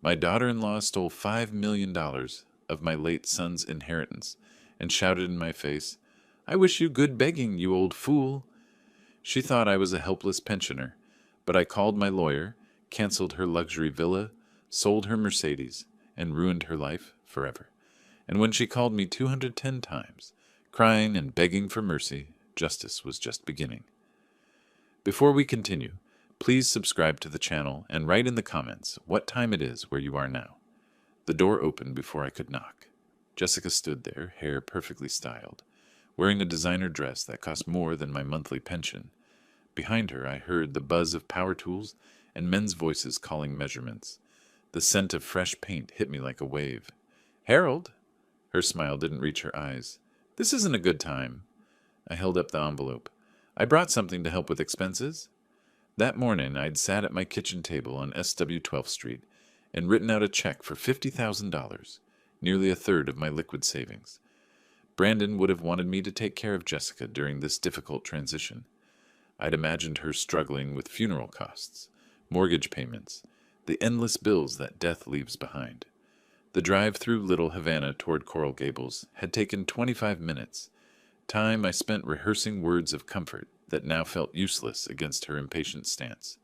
My daughter-in-law stole $5 million of my late son's inheritance and shouted in my face, "I wish you good begging, you old fool." She thought I was a helpless pensioner, but I called my lawyer, canceled her luxury villa, sold her Mercedes, and ruined her life forever. And when she called me 210 times, crying and begging for mercy, justice was just beginning. Before we continue, please subscribe to the channel and write in the comments what time it is where you are now. The door opened before I could knock. Jessica stood there, hair perfectly styled, wearing a designer dress that cost more than my monthly pension. Behind her, I heard the buzz of power tools and men's voices calling measurements. The scent of fresh paint hit me like a wave. "Harold!" Her smile didn't reach her eyes. "This isn't a good time." I held up the envelope. "I brought something to help with expenses." That morning, I'd sat at my kitchen table on SW 12th Street and written out a check for $50,000, nearly a third of my liquid savings. Brandon would have wanted me to take care of Jessica during this difficult transition. I'd imagined her struggling with funeral costs, mortgage payments, the endless bills that death leaves behind. The drive through Little Havana toward Coral Gables had taken 25 minutes, time I spent rehearsing words of comfort that now felt useless against her impatient stance.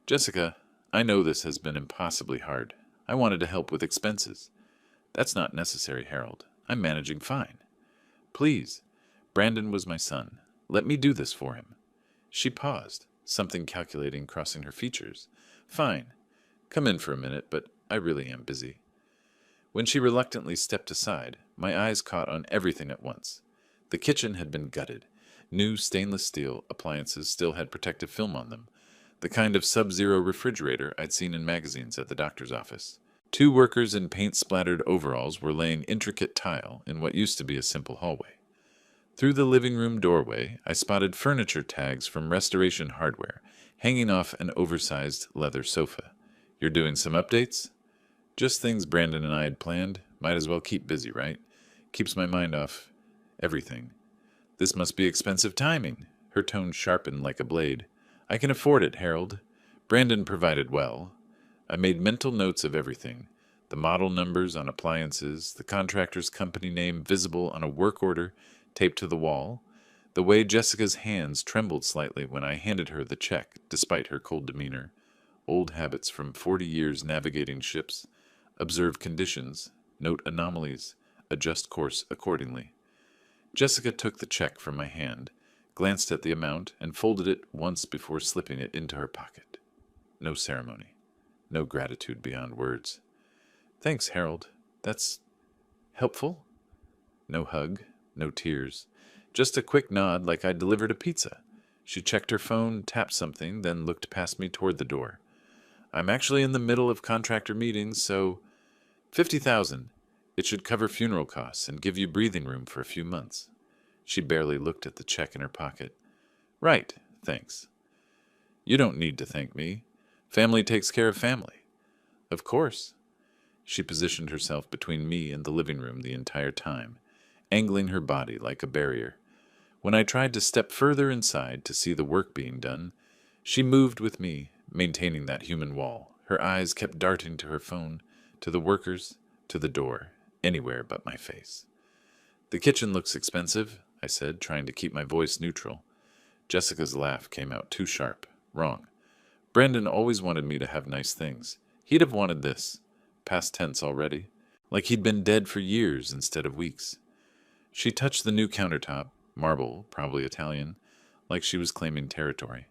"Jessica, I know this has been impossibly hard. I wanted to help with expenses." "That's not necessary, Harold. I'm managing fine." "Please, Brandon was my son. Let me do this for him." She paused, something calculating crossing her features. "Fine. Come in for a minute, but I really am busy." When she reluctantly stepped aside, my eyes caught on everything at once. The kitchen had been gutted. New stainless steel appliances still had protective film on them, the kind of sub-zero refrigerator I'd seen in magazines at the doctor's office. Two workers in paint-splattered overalls were laying intricate tile in what used to be a simple hallway. Through the living room doorway, I spotted furniture tags from Restoration Hardware hanging off an oversized leather sofa. "You're doing some updates?" "Just things Brandon and I had planned. Might as well keep busy, right? Keeps my mind off everything." "This must be expensive timing." Her tone sharpened like a blade. "I can afford it, Harold. Brandon provided well." I made mental notes of everything. The model numbers on appliances, the contractor's company name visible on a work order taped to the wall, the way Jessica's hands trembled slightly when I handed her the check, despite her cold demeanor. Old habits from 40 years navigating ships. Observe conditions, note anomalies, adjust course accordingly. Jessica took the check from my hand, glanced at the amount, and folded it once before slipping it into her pocket. No ceremony. No gratitude beyond words. "Thanks, Harold. That's helpful." No hug, no tears. Just a quick nod like I'd delivered a pizza. She checked her phone, tapped something, then looked past me toward the door. "I'm actually in the middle of contractor meetings, so 50,000. It should cover funeral costs and give you breathing room for a few months." She barely looked at the check in her pocket. "Right, thanks." "You don't need to thank me. Family takes care of family." "Of course." She positioned herself between me and the living room the entire time, angling her body like a barrier. When I tried to step further inside to see the work being done, she moved with me, maintaining that human wall. Her eyes kept darting to her phone, to the workers, to the door, anywhere but my face. "The kitchen looks expensive," I said, trying to keep my voice neutral. Jessica's laugh came out too sharp. "Wrong. Brandon always wanted me to have nice things. He'd have wanted this. Past tense already. Like he'd been dead for years instead of weeks." She touched the new countertop, marble, probably Italian, like she was claiming territory.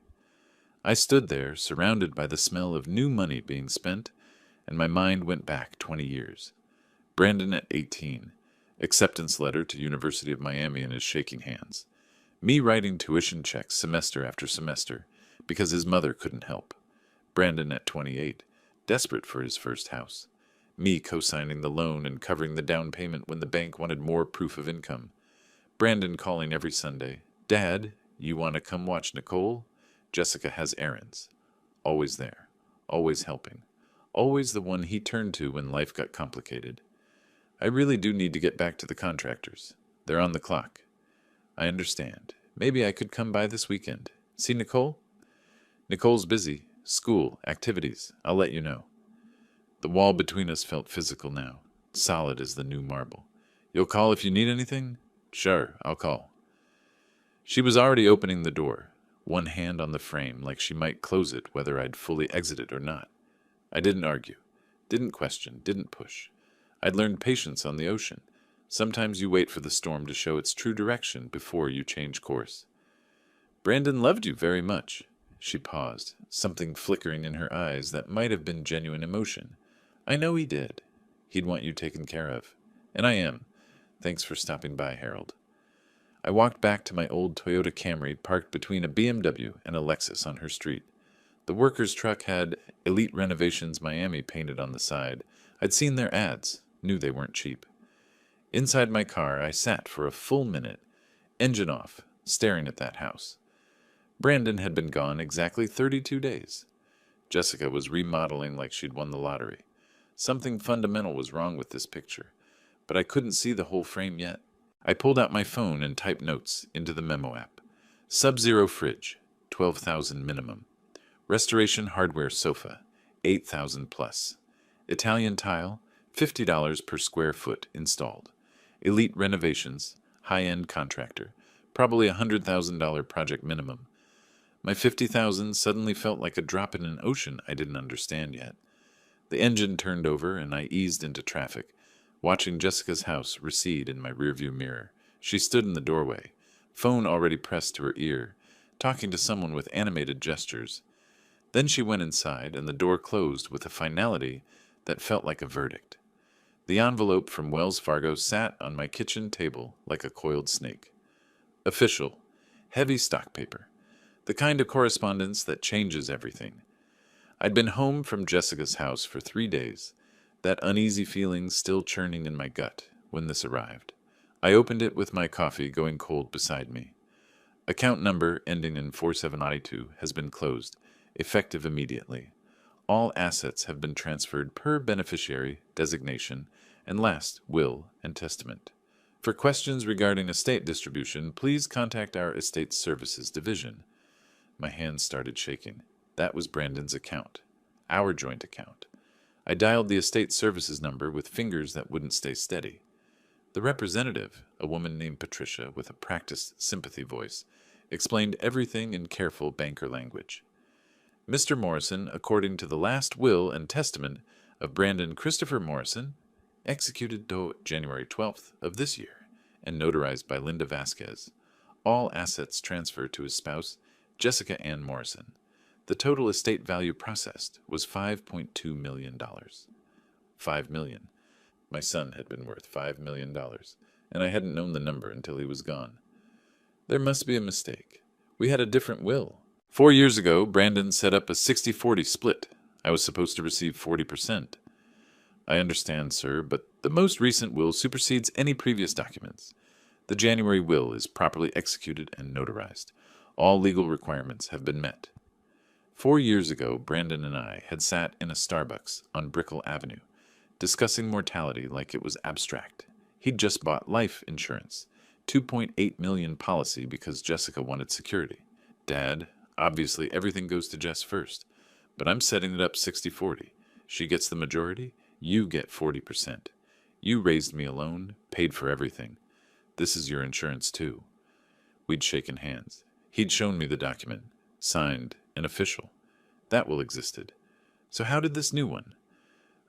I stood there, surrounded by the smell of new money being spent, and my mind went back 20 years. Brandon at 18. Acceptance letter to University of Miami in his shaking hands. Me writing tuition checks semester after semester because his mother couldn't help. Brandon at 28, desperate for his first house. Me co-signing the loan and covering the down payment when the bank wanted more proof of income. Brandon calling every Sunday. "Dad, you want to come watch Nicole? Jessica has errands." Always there. Always helping. Always the one he turned to when life got complicated. "I really do need to get back to the contractors. They're on the clock." "I understand. Maybe I could come by this weekend. See Nicole?" "Nicole's busy. School, activities. I'll let you know." The wall between us felt physical now, solid as the new marble. You'll call if you need anything? Sure, I'll call. She was already opening the door, one hand on the frame like she might close it whether I'd fully exited or not. I didn't argue, didn't question, didn't push. I'd learned patience on the ocean. Sometimes you wait for the storm to show its true direction before you change course. Brandon loved you very much. She paused, something flickering in her eyes that might have been genuine emotion. I know he did. He'd want you taken care of. And I am. Thanks for stopping by, Harold. I walked back to my old Toyota Camry parked between a BMW and a Lexus on her street. The workers' truck had Elite Renovations Miami painted on the side. I'd seen their ads, knew they weren't cheap. Inside my car, I sat for a full minute, engine off, staring at that house. Brandon had been gone exactly 32 days. Jessica was remodeling like she'd won the lottery. Something fundamental was wrong with this picture, but I couldn't see the whole frame yet. I pulled out my phone and typed notes into the memo app. Sub-Zero fridge, 12,000 minimum. Restoration hardware sofa, 8,000 plus. Italian tile, $50 per square foot installed. Elite Renovations, high-end contractor, probably $100,000 project minimum. My $50,000 suddenly felt like a drop in an ocean I didn't understand yet. The engine turned over and I eased into traffic, watching Jessica's house recede in my rearview mirror. She stood in the doorway, phone already pressed to her ear, talking to someone with animated gestures. Then she went inside and the door closed with a finality that felt like a verdict. The envelope from Wells Fargo sat on my kitchen table like a coiled snake. Official, heavy stock paper. The kind of correspondence that changes everything. I'd been home from Jessica's house for 3 days, that uneasy feeling still churning in my gut when this arrived. I opened it with my coffee going cold beside me. Account number ending in 4792 has been closed, effective immediately. All assets have been transferred per beneficiary, designation, and last, will and testament. For questions regarding estate distribution, please contact our Estate Services Division. My hands started shaking. That was Brandon's account. Our joint account. I dialed the estate services number with fingers that wouldn't stay steady. The representative, a woman named Patricia with a practiced sympathy voice, explained everything in careful banker language. Mr. Morrison, according to the last will and testament of Brandon Christopher Morrison, executed January 12th of this year and notarized by Linda Vasquez. All assets transferred to his spouse, Jessica Ann Morrison. The total estate value processed was $5.2 million. $5 million. My son had been worth $5 million, and I hadn't known the number until he was gone. There must be a mistake. We had a different will. 4 years ago, Brandon set up a 60-40 split. I was supposed to receive 40%. I understand, sir, but the most recent will supersedes any previous documents. The January will is properly executed and notarized. All legal requirements have been met. 4 years ago, Brandon and I had sat in a Starbucks on Brickell Avenue, discussing mortality like it was abstract. He'd just bought life insurance, $2.8 million policy because Jessica wanted security. Dad, obviously everything goes to Jess first, but I'm setting it up 60-40. She gets the majority, you get 40%. You raised me alone, paid for everything. This is your insurance too. We'd shaken hands. He'd shown me the document, signed and official. That will existed. So how did this new one?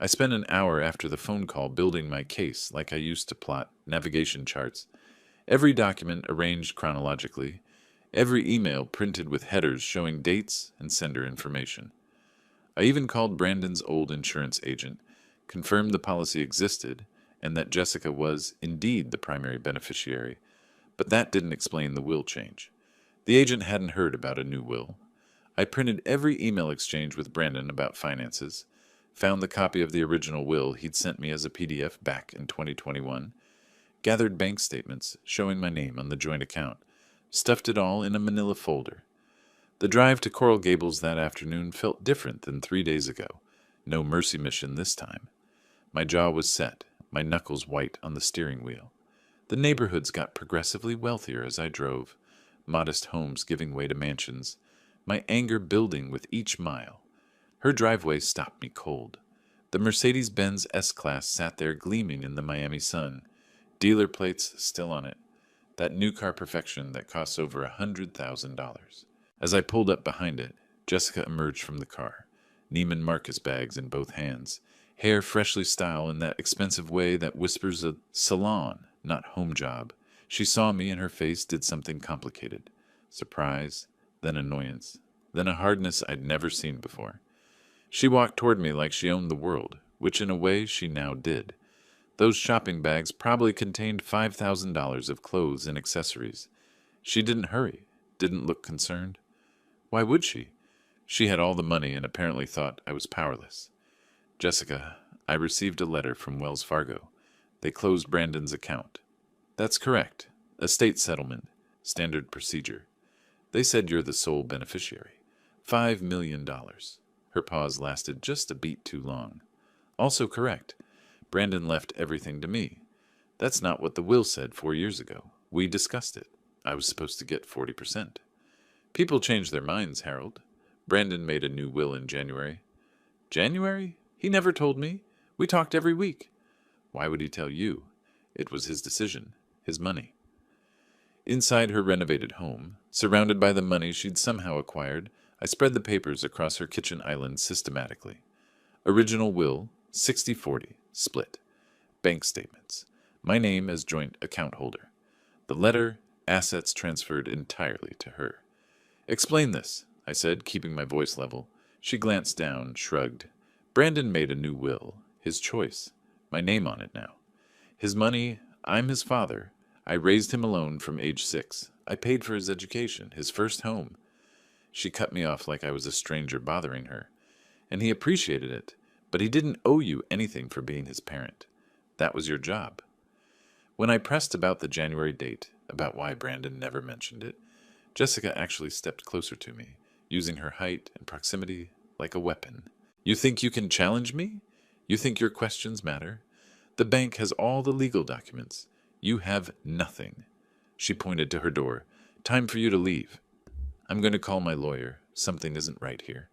I spent an hour after the phone call building my case like I used to plot navigation charts. Every document arranged chronologically, every email printed with headers showing dates and sender information. I even called Brandon's old insurance agent, confirmed the policy existed, and that Jessica was indeed the primary beneficiary, but that didn't explain the will change. The agent hadn't heard about a new will. I printed every email exchange with Brandon about finances, found the copy of the original will he'd sent me as a PDF back in 2021, gathered bank statements showing my name on the joint account, stuffed it all in a manila folder. The drive to Coral Gables that afternoon felt different than 3 days ago. No mercy mission this time. My jaw was set, my knuckles white on the steering wheel. The neighborhoods got progressively wealthier as I drove, modest homes giving way to mansions, my anger building with each mile. Her driveway stopped me cold. The Mercedes-Benz S-Class sat there gleaming in the Miami sun, dealer plates still on it, that new car perfection that costs over $100,000. As I pulled up behind it, Jessica emerged from the car, Neiman Marcus bags in both hands, hair freshly styled in that expensive way that whispers a salon, not home job. She saw me and her face did something complicated. Surprise, then annoyance, then a hardness I'd never seen before. She walked toward me like she owned the world, which in a way she now did. Those shopping bags probably contained $5,000 of clothes and accessories. She didn't hurry, didn't look concerned. Why would she? She had all the money and apparently thought I was powerless. Jessica, I received a letter from Wells Fargo. They closed Brandon's account. That's correct. Estate settlement. Standard procedure. They said you're the sole beneficiary. $5 million. Her pause lasted just a beat too long. Also correct. Brandon left everything to me. That's not what the will said 4 years ago. We discussed it. I was supposed to get 40%. People change their minds, Harold. Brandon made a new will in January. January? He never told me. We talked every week. Why would he tell you? It was his decision, his money. Inside her renovated home, surrounded by the money she'd somehow acquired, I spread the papers across her kitchen island systematically. Original will, 60-40, split. Bank statements. My name as joint account holder. The letter, assets transferred entirely to her. Explain this, I said, keeping my voice level. She glanced down, shrugged. Brandon made a new will, his choice. My name on it now. His money, I'm his father. I raised him alone from age 6. I paid for his education, his first home. She cut me off like I was a stranger bothering her. And he appreciated it, but he didn't owe you anything for being his parent. That was your job. When I pressed about the January date, about why Brandon never mentioned it, Jessica actually stepped closer to me, using her height and proximity like a weapon. You think you can challenge me? You think your questions matter? The bank has all the legal documents. You have nothing. She pointed to her door. Time for you to leave. I'm going to call my lawyer. Something isn't right here.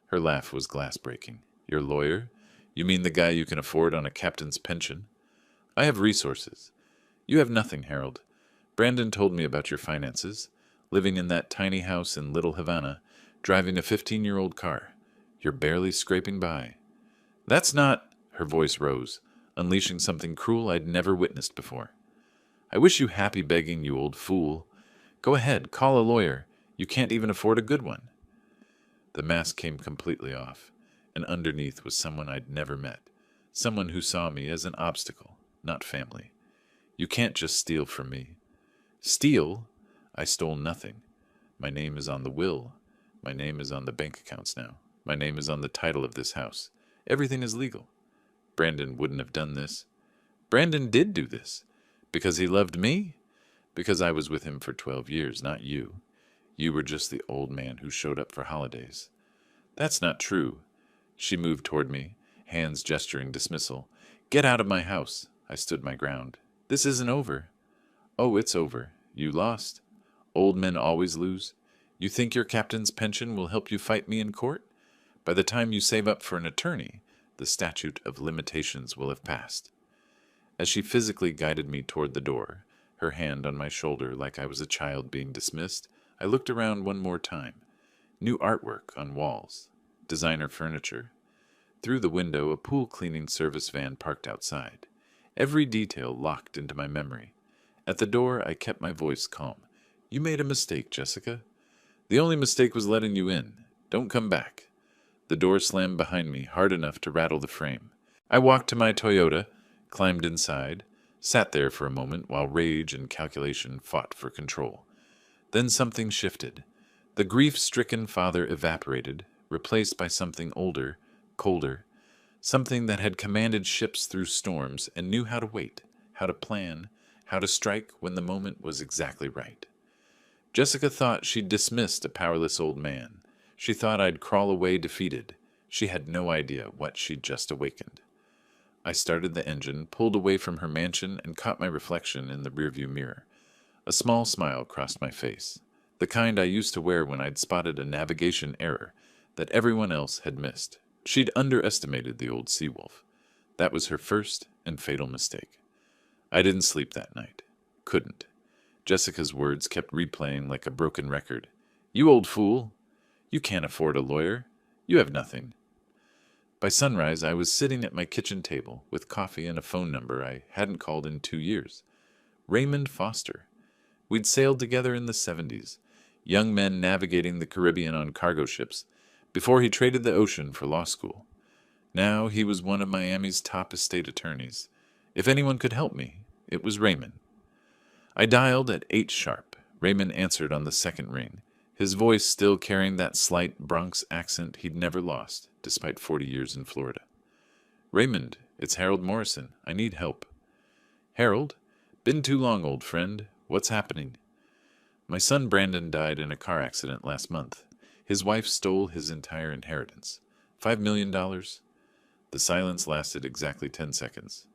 Her laugh was glass-breaking. Your lawyer? You mean the guy you can afford on a captain's pension? I have resources. You have nothing, Harold. Brandon told me about your finances. Living in that tiny house in Little Havana, driving a 15-year-old car. You're barely scraping by. That's not... Her voice rose, unleashing something cruel I'd never witnessed before. I wish you happy begging, you old fool. Go ahead, call a lawyer. You can't even afford a good one. The mask came completely off, and underneath was someone I'd never met, someone who saw me as an obstacle, not family. You can't just steal from me. Steal? I stole nothing. My name is on the will. My name is on the bank accounts now. My name is on the title of this house. Everything is legal. Brandon wouldn't have done this. Brandon did do this. Because he loved me? Because I was with him for 12 years, not you. You were just the old man who showed up for holidays. That's not true. She moved toward me, hands gesturing dismissal. Get out of my house. I stood my ground. This isn't over. Oh, it's over. You lost. Old men always lose. You think your captain's pension will help you fight me in court? By the time you save up for an attorney, the statute of limitations will have passed. As she physically guided me toward the door, her hand on my shoulder like I was a child being dismissed, I looked around one more time. New artwork on walls. Designer furniture. Through the window, a pool cleaning service van parked outside. Every detail locked into my memory. At the door, I kept my voice calm. You made a mistake, Jessica. The only mistake was letting you in. Don't come back. The door slammed behind me, hard enough to rattle the frame. I walked to my Toyota, climbed inside, sat there for a moment while rage and calculation fought for control. Then something shifted. The grief-stricken father evaporated, replaced by something older, colder, something that had commanded ships through storms and knew how to wait, how to plan, how to strike when the moment was exactly right. Jessica thought she'd dismissed a powerless old man. She thought I'd crawl away defeated. She had no idea what she'd just awakened. I started the engine, pulled away from her mansion, and caught my reflection in the rearview mirror. A small smile crossed my face, the kind I used to wear when I'd spotted a navigation error that everyone else had missed. She'd underestimated the old sea wolf. That was her first and fatal mistake. I didn't sleep that night. Couldn't. Jessica's words kept replaying like a broken record. You old fool! You can't afford a lawyer. You have nothing. By sunrise, I was sitting at my kitchen table with coffee and a phone number I hadn't called in 2 years. Raymond Foster. We'd sailed together in the 70s, young men navigating the Caribbean on cargo ships, before he traded the ocean for law school. Now he was one of Miami's top estate attorneys. If anyone could help me, it was Raymond. I dialed at 8 sharp. Raymond answered on the second ring, his voice still carrying that slight Bronx accent he'd never lost, despite 40 years in Florida. Raymond, it's Harold Morrison. I need help. Harold? Been too long, old friend. What's happening? My son Brandon died in a car accident last month. His wife stole his entire inheritance. $5 million? The silence lasted exactly 10 seconds.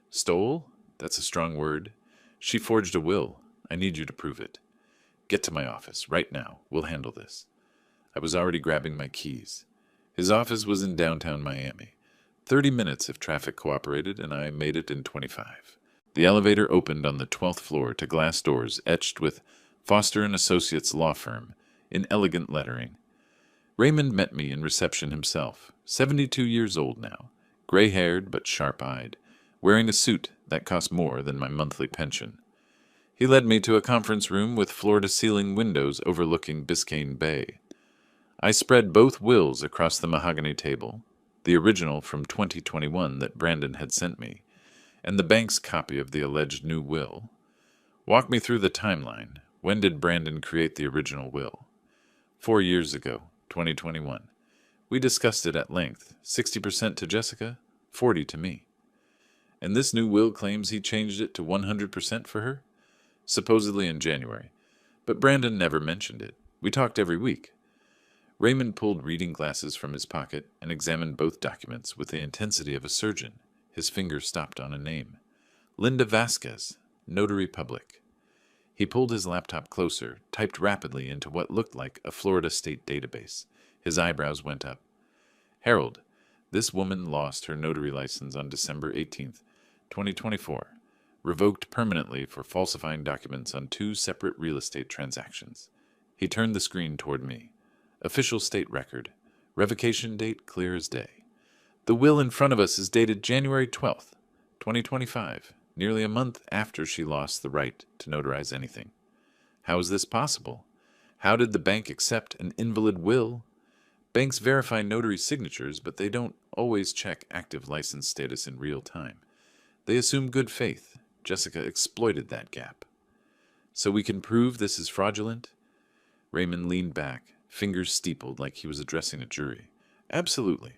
Stole? That's a strong word. She forged a will. I need you to prove it. Get to my office, right now. We'll handle this. I was already grabbing my keys. His office was in downtown Miami. 30 minutes if traffic cooperated, and I made it in 25. The elevator opened on the 12th floor to glass doors etched with Foster & Associates Law Firm in elegant lettering. Raymond met me in reception himself, 72 years old now, gray-haired but sharp-eyed, wearing a suit that cost more than my monthly pension. He led me to a conference room with floor-to-ceiling windows overlooking Biscayne Bay. I spread both wills across the mahogany table, the original from 2021 that Brandon had sent me, and the bank's copy of the alleged new will. Walk me through the timeline. When did Brandon create the original will? 4 years ago, 2021. We discussed it at length, 60% to Jessica, 40% to me. And this new will claims he changed it to 100% for her? Supposedly in January. But Brandon never mentioned it. We talked every week. Raymond pulled reading glasses from his pocket and examined both documents with the intensity of a surgeon. His finger stopped on a name. Linda Vasquez, Notary Public. He pulled his laptop closer, typed rapidly into what looked like a Florida state database. His eyebrows went up. Harold, this woman lost her notary license on December 18th, 2024. Revoked permanently for falsifying documents on 2 separate real estate transactions. He turned the screen toward me. Official state record. Revocation date clear as day. The will in front of us is dated January 12th, 2025, nearly a month after she lost the right to notarize anything. How is this possible? How did the bank accept an invalid will? Banks verify notary signatures, but they don't always check active license status in real time. They assume good faith. Jessica exploited that gap. So we can prove this is fraudulent? Raymond leaned back, fingers steepled like he was addressing a jury. Absolutely.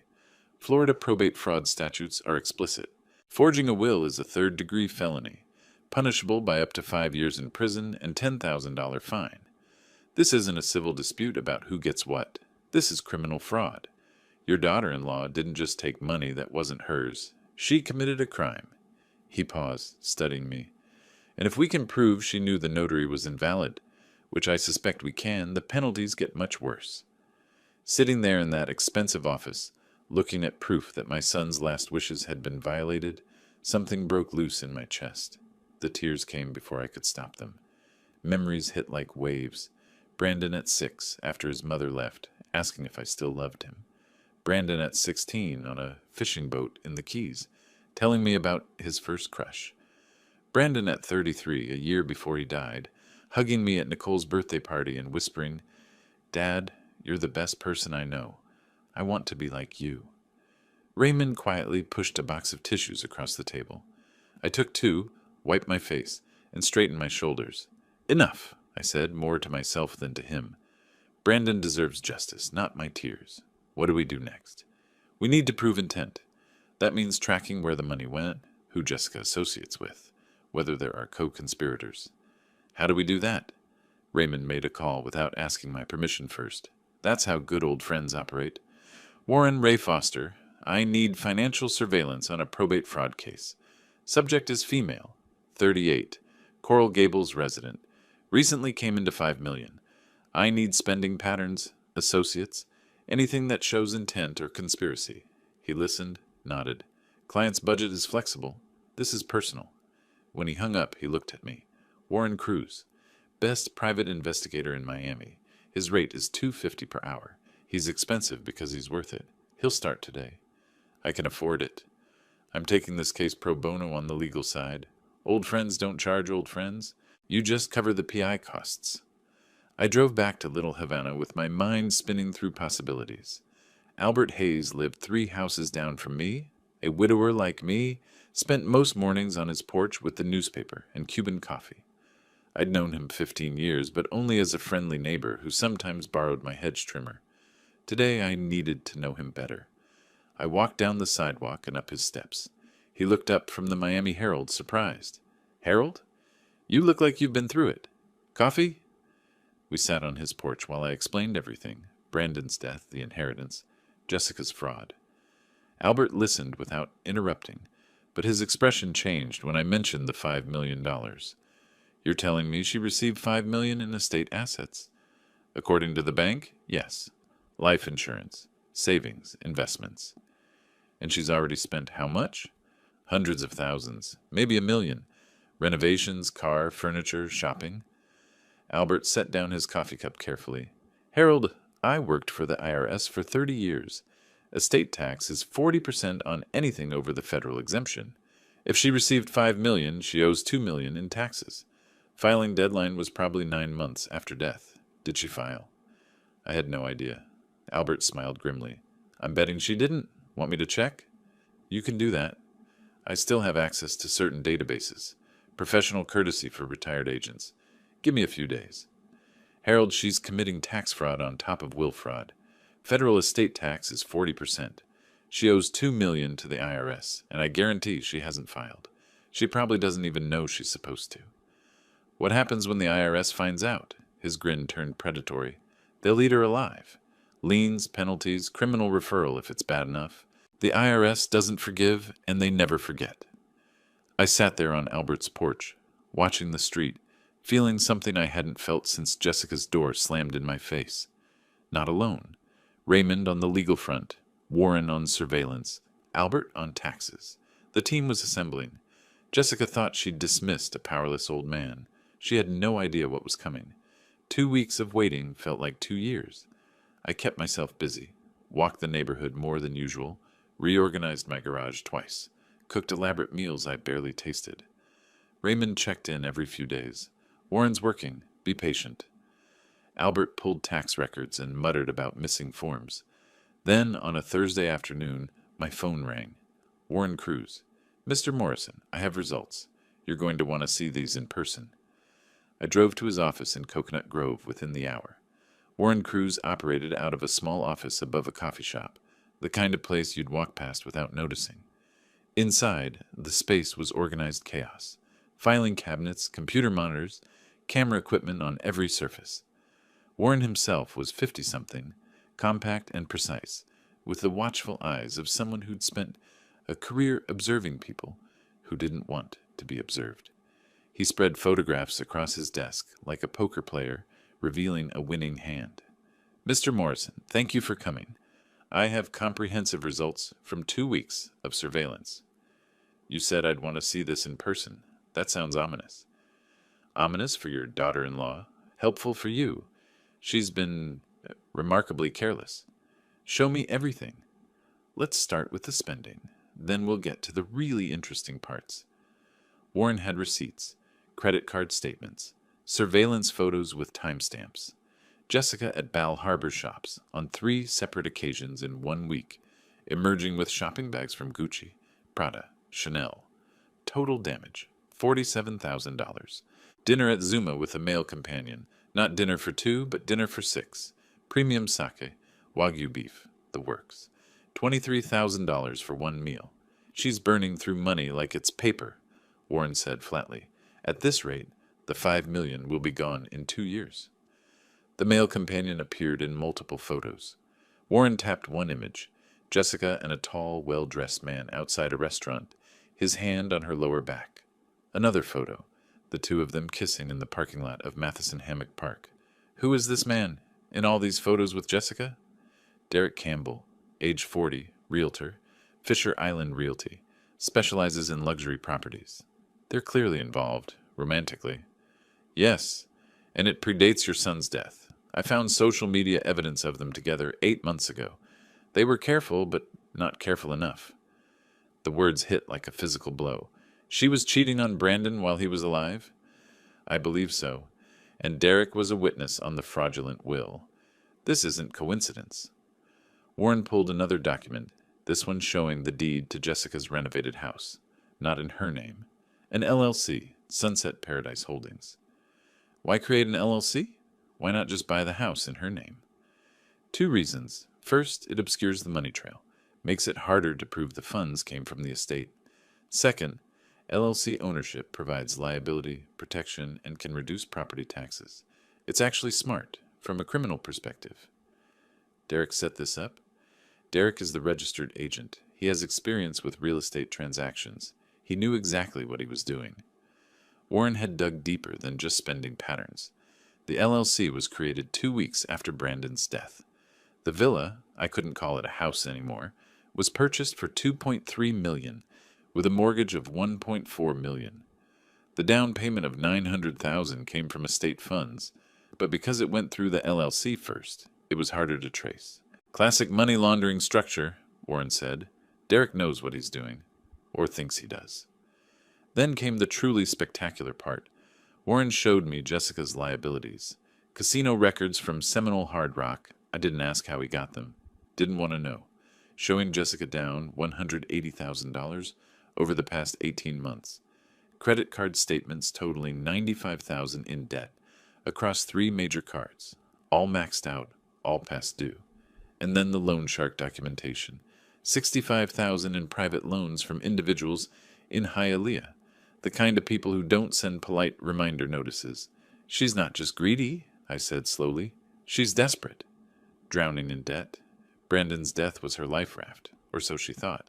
Florida probate fraud statutes are explicit. Forging a will is a third-degree felony, punishable by up to 5 years in prison and $10,000 fine. This isn't a civil dispute about who gets what. This is criminal fraud. Your daughter-in-law didn't just take money that wasn't hers. She committed a crime. He paused, studying me. And if we can prove she knew the notary was invalid, which I suspect we can, the penalties get much worse. Sitting there in that expensive office, looking at proof that my son's last wishes had been violated, something broke loose in my chest. The tears came before I could stop them. Memories hit like waves. Brandon at 6, after his mother left, asking if I still loved him. Brandon at 16 on a fishing boat in the Keys, telling me about his first crush. Brandon at 33, a year before he died, hugging me at Nicole's birthday party and whispering, "Dad, you're the best person I know. I want to be like you." Raymond quietly pushed a box of tissues across the table. I took 2, wiped my face, and straightened my shoulders. "Enough," I said, more to myself than to him. "Brandon deserves justice, not my tears. What do we do next? We need to prove intent. That means tracking where the money went, who Jessica associates with, whether there are co-conspirators. How do we do that?" Raymond made a call without asking my permission first. That's how good old friends operate. "Warren Ray Foster, I need financial surveillance on a probate fraud case. Subject is female, 38, Coral Gables resident. Recently came into $5 million. I need spending patterns, associates, anything that shows intent or conspiracy. He listened, nodded. Client's budget is flexible. This is personal. When he hung up, he looked at me. Warren Cruz, best private investigator in Miami. His rate is $250 per hour. He's expensive because he's worth it. He'll start today. I can afford it. I'm taking this case pro bono on the legal side. Old friends don't charge old friends. You just cover the PI costs. I drove back to Little Havana with my mind spinning through possibilities. Albert Hayes lived 3 houses down from me. A widower like me spent most mornings on his porch with the newspaper and Cuban coffee. I'd known him 15 years, but only as a friendly neighbor who sometimes borrowed my hedge trimmer. Today I needed to know him better. I walked down the sidewalk and up his steps. He looked up from the Miami Herald, surprised. Harold? You look like you've been through it. Coffee? We sat on his porch while I explained everything. Brandon's death, the inheritance, Jessica's fraud. Albert listened without interrupting, but his expression changed when I mentioned the $5 million. You're telling me she received $5 million in estate assets? According to the bank, yes. Life insurance, savings, investments. And she's already spent how much? Hundreds of thousands, maybe $1 million. Renovations, car, furniture, shopping. Albert set down his coffee cup carefully. Harold, I worked for the IRS for 30 years. Estate tax is 40% on anything over the federal exemption. If she received $5 million, she owes $2 million in taxes. Filing deadline was probably 9 months after death. Did she file? I had no idea. Albert smiled grimly. I'm betting she didn't. Want me to check? You can do that. I still have access to certain databases. Professional courtesy for retired agents. Give me a few days. Harold, she's committing tax fraud on top of will fraud. Federal estate tax is 40%. She owes $2 million to the IRS, and I guarantee she hasn't filed. She probably doesn't even know she's supposed to. What happens when the IRS finds out? His grin turned predatory. They'll eat her alive. Liens, penalties, criminal referral if it's bad enough. The IRS doesn't forgive, and they never forget. I sat there on Albert's porch, watching the street, feeling something I hadn't felt since Jessica's door slammed in my face. Not alone. Raymond on the legal front, Warren on surveillance, Albert on taxes. The team was assembling. Jessica thought she'd dismissed a powerless old man. She had no idea what was coming. 2 weeks of waiting felt like 2 years. I kept myself busy, walked the neighborhood more than usual, reorganized my garage twice, cooked elaborate meals I barely tasted. Raymond checked in every few days. Warren's working. Be patient. Albert pulled tax records and muttered about missing forms. Then, on a Thursday afternoon, my phone rang. Warren Cruz. Mr. Morrison, I have results. You're going to want to see these in person. I drove to his office in Coconut Grove within the hour. Warren Cruz operated out of a small office above a coffee shop, the kind of place you'd walk past without noticing. Inside, the space was organized chaos. Filing cabinets, computer monitors, camera equipment on every surface. Warren himself was 50-something, compact and precise, with the watchful eyes of someone who'd spent a career observing people who didn't want to be observed. He spread photographs across his desk like a poker player revealing a winning hand. Mr. Morrison, thank you for coming. I have comprehensive results from 2 weeks of surveillance. You said I'd want to see this in person. That sounds ominous. Ominous for your daughter-in-law. Helpful for you. She's been remarkably careless. Show me everything. Let's start with the spending. Then we'll get to the really interesting parts. Warren had receipts, credit card statements, surveillance photos with timestamps. Jessica at Bal Harbor shops on 3 separate occasions in 1 week, emerging with shopping bags from Gucci, Prada, Chanel. Total damage, $47,000. Dinner at Zuma with a male companion. Not dinner for 2, but dinner for 6. Premium sake, Wagyu beef, the works. $23,000 for 1 meal. She's burning through money like it's paper, Warren said flatly. At this rate, the $5 million will be gone in 2 years. The male companion appeared in multiple photos. Warren tapped one image, Jessica and a tall, well-dressed man outside a restaurant, his hand on her lower back. Another photo, the 2 of them kissing in the parking lot of Matheson Hammock Park. Who is this man in all these photos with Jessica? Derek Campbell, age 40, realtor, Fisher Island Realty, specializes in luxury properties. They're clearly involved, romantically. Yes, and it predates your son's death. I found social media evidence of them together 8 months ago. They were careful, but not careful enough. The words hit like a physical blow. She was cheating on Brandon while he was alive? I believe so. And Derek was a witness on the fraudulent will. This isn't coincidence. Warren pulled another document, this one showing the deed to Jessica's renovated house, not in her name. An LLC, Sunset Paradise Holdings. Why create an LLC? Why not just buy the house in her name? 2 reasons. First, it obscures the money trail, makes it harder to prove the funds came from the estate. Second, LLC ownership provides liability, protection, and can reduce property taxes. It's actually smart, from a criminal perspective. Derek set this up? Derek is the registered agent. He has experience with real estate transactions. He knew exactly what he was doing. Warren had dug deeper than just spending patterns. The LLC was created 2 weeks after Brandon's death. The villa, I couldn't call it a house anymore, was purchased for $2.3 million, with a mortgage of $1.4 million. The down payment of $900,000 came from estate funds, but because it went through the LLC first, it was harder to trace. Classic money laundering structure, Warren said. Derek knows what he's doing, or thinks he does. Then came the truly spectacular part. Warren showed me Jessica's liabilities. Casino records from Seminole Hard Rock. I didn't ask how he got them. Didn't want to know. Showing Jessica down $180,000 over the past 18 months. Credit card statements totaling $95,000 in debt across 3 major cards, all maxed out, all past due. And then the loan shark documentation, $65,000 in private loans from individuals in Hialeah, the kind of people who don't send polite reminder notices. She's not just greedy, I said slowly. She's desperate. Drowning in debt. Brandon's death was her life raft, or so she thought.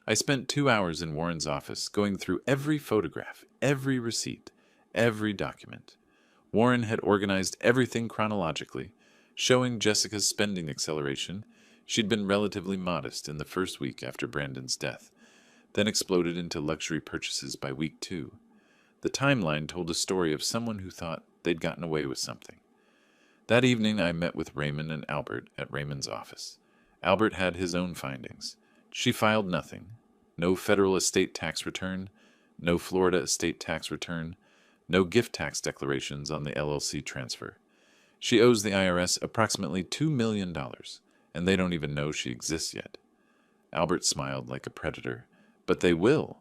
I spent 2 hours in Warren's office, going through every photograph, every receipt, every document. Warren had organized everything chronologically, showing Jessica's spending acceleration. She'd been relatively modest in the first week after Brandon's death, then exploded into luxury purchases by week 2. The timeline told a story of someone who thought they'd gotten away with something. That evening I met with Raymond and Albert at Raymond's office. Albert had his own findings. She filed nothing. No federal estate tax return, no Florida estate tax return, no gift tax declarations on the LLC transfer. She owes the IRS approximately $2 million, and they don't even know she exists yet. Albert smiled like a predator. But they will.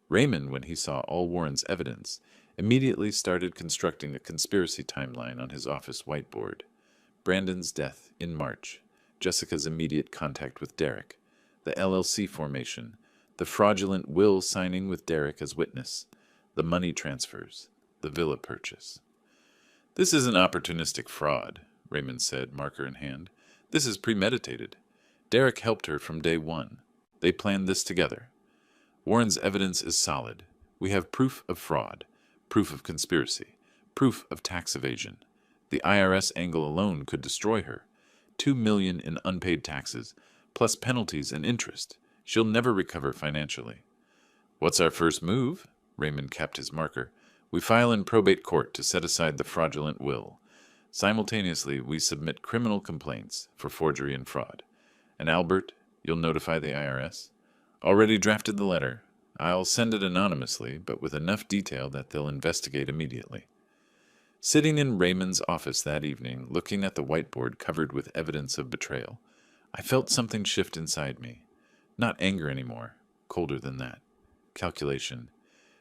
Raymond, when he saw all Warren's evidence, immediately started constructing a conspiracy timeline on his office whiteboard. Brandon's death in March, Jessica's immediate contact with Derek, the LLC formation, the fraudulent will signing with Derek as witness, the money transfers, the villa purchase. This isn't opportunistic fraud, Raymond said, marker in hand. This is premeditated. Derek helped her from day one. They planned this together. Warren's evidence is solid. We have proof of fraud, proof of conspiracy, proof of tax evasion. The IRS angle alone could destroy her. $2 million in unpaid taxes, plus penalties and interest. She'll never recover financially. What's our first move? Raymond capped his marker. We file in probate court to set aside the fraudulent will. Simultaneously, we submit criminal complaints for forgery and fraud. And Albert, you'll notify the IRS? Already drafted the letter. I'll send it anonymously, but with enough detail that they'll investigate immediately. Sitting in Raymond's office that evening, looking at the whiteboard covered with evidence of betrayal, I felt something shift inside me. Not anger anymore, colder than that. Calculation.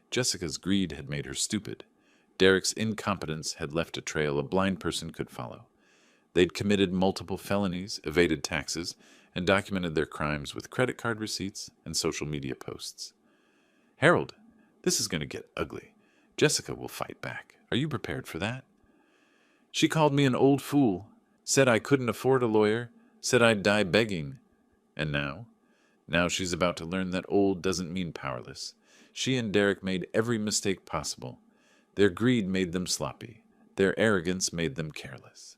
Jessica's greed had made her stupid. Derek's incompetence had left a trail a blind person could follow. They'd committed multiple felonies, evaded taxes, and documented their crimes with credit card receipts and social media posts. Harold, this is going to get ugly. Jessica will fight back. Are you prepared for that? She called me an old fool, said I couldn't afford a lawyer, said I'd die begging. And now? Now she's about to learn that old doesn't mean powerless. She and Derek made every mistake possible. Their greed made them sloppy. Their arrogance made them careless.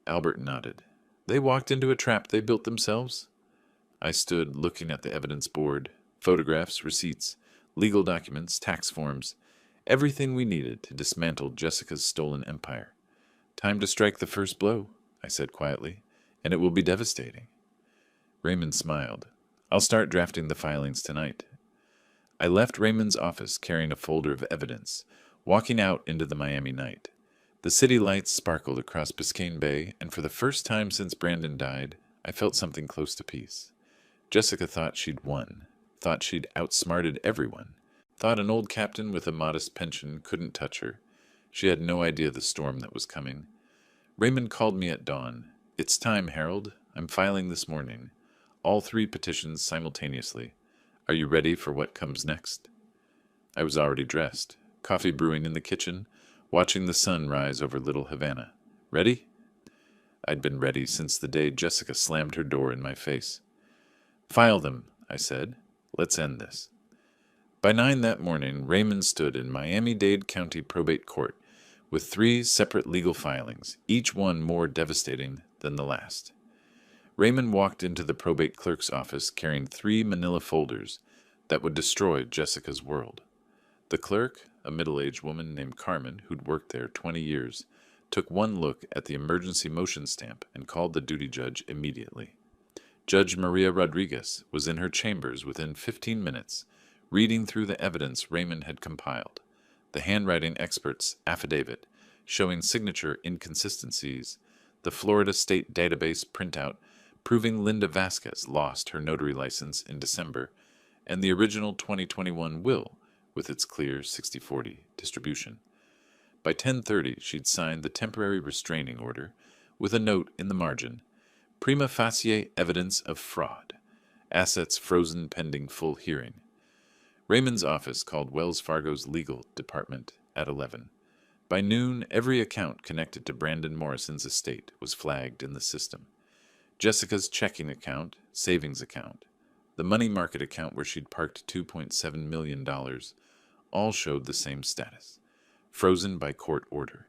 Albert nodded. They walked into a trap they built themselves? I stood looking at the evidence board, photographs, receipts, legal documents, tax forms, everything we needed to dismantle Jessica's stolen empire. Time to strike the first blow, I said quietly, and it will be devastating. Raymond smiled. I'll start drafting the filings tonight. I left Raymond's office carrying a folder of evidence, walking out into the Miami night. The city lights sparkled across Biscayne Bay, and for the first time since Brandon died, I felt something close to peace. Jessica thought she'd won, thought she'd outsmarted everyone, thought an old captain with a modest pension couldn't touch her. She had no idea the storm that was coming. Raymond called me at dawn. It's time, Harold. I'm filing this morning. All 3 petitions simultaneously. Are you ready for what comes next? I was already dressed, coffee brewing in the kitchen, watching the sun rise over Little Havana. Ready? I'd been ready since the day Jessica slammed her door in my face. File them, I said. Let's end this. By 9 that morning, Raymond stood in Miami-Dade County Probate Court with 3 separate legal filings, each one more devastating than the last. Raymond walked into the probate clerk's office carrying 3 manila folders that would destroy Jessica's world. The clerk, a middle-aged woman named Carmen who'd worked there 20 years, took one look at the emergency motion stamp and called the duty judge immediately. Judge Maria Rodriguez was in her chambers within 15 minutes, reading through the evidence Raymond had compiled, the handwriting expert's affidavit showing signature inconsistencies, the Florida State Database printout proving Linda Vasquez lost her notary license in December, and the original 2021 will with its clear 60/40 distribution. By 10:30, she'd signed the temporary restraining order with a note in the margin, prima facie evidence of fraud, assets frozen pending full hearing. Raymond's office called Wells Fargo's legal department at 11. By noon, every account connected to Brandon Morrison's estate was flagged in the system. Jessica's checking account, savings account, the money market account where she'd parked $2.7 million, all showed the same status, frozen by court order.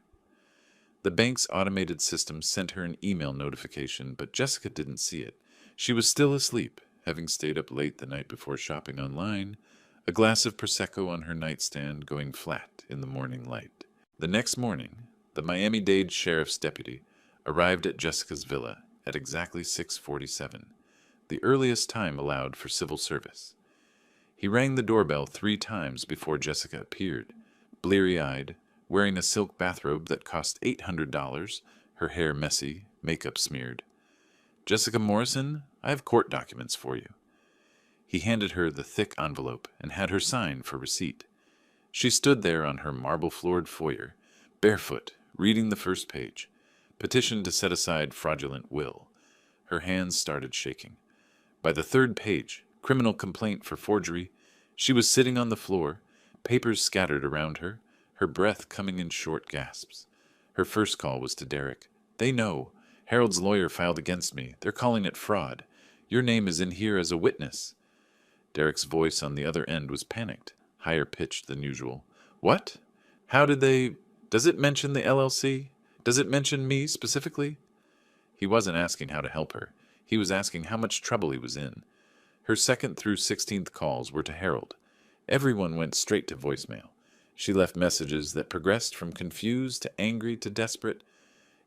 The bank's automated system sent her an email notification, but Jessica didn't see it. She was still asleep, having stayed up late the night before shopping online, a glass of Prosecco on her nightstand going flat in the morning light. The next morning, the Miami-Dade sheriff's deputy arrived at Jessica's villa at exactly 6:47, the earliest time allowed for civil service. He rang the doorbell 3 times before Jessica appeared, bleary-eyed, wearing a silk bathrobe that cost $800, her hair messy, makeup smeared. Jessica Morrison, I have court documents for you. He handed her the thick envelope and had her sign for receipt. She stood there on her marble-floored foyer, barefoot, reading the first page. Petition to set aside fraudulent will. Her hands started shaking. By the 3rd page, criminal complaint for forgery, she was sitting on the floor, papers scattered around her, her breath coming in short gasps. Her first call was to Derek. They know. Harold's lawyer filed against me. They're calling it fraud. Your name is in here as a witness. Derek's voice on the other end was panicked, higher pitched than usual. What? How did they... Does it mention the LLC? Does it mention me specifically? He wasn't asking how to help her. He was asking how much trouble he was in. Her 2nd through 16th calls were to Harold. Everyone went straight to voicemail. She left messages that progressed from confused to angry to desperate.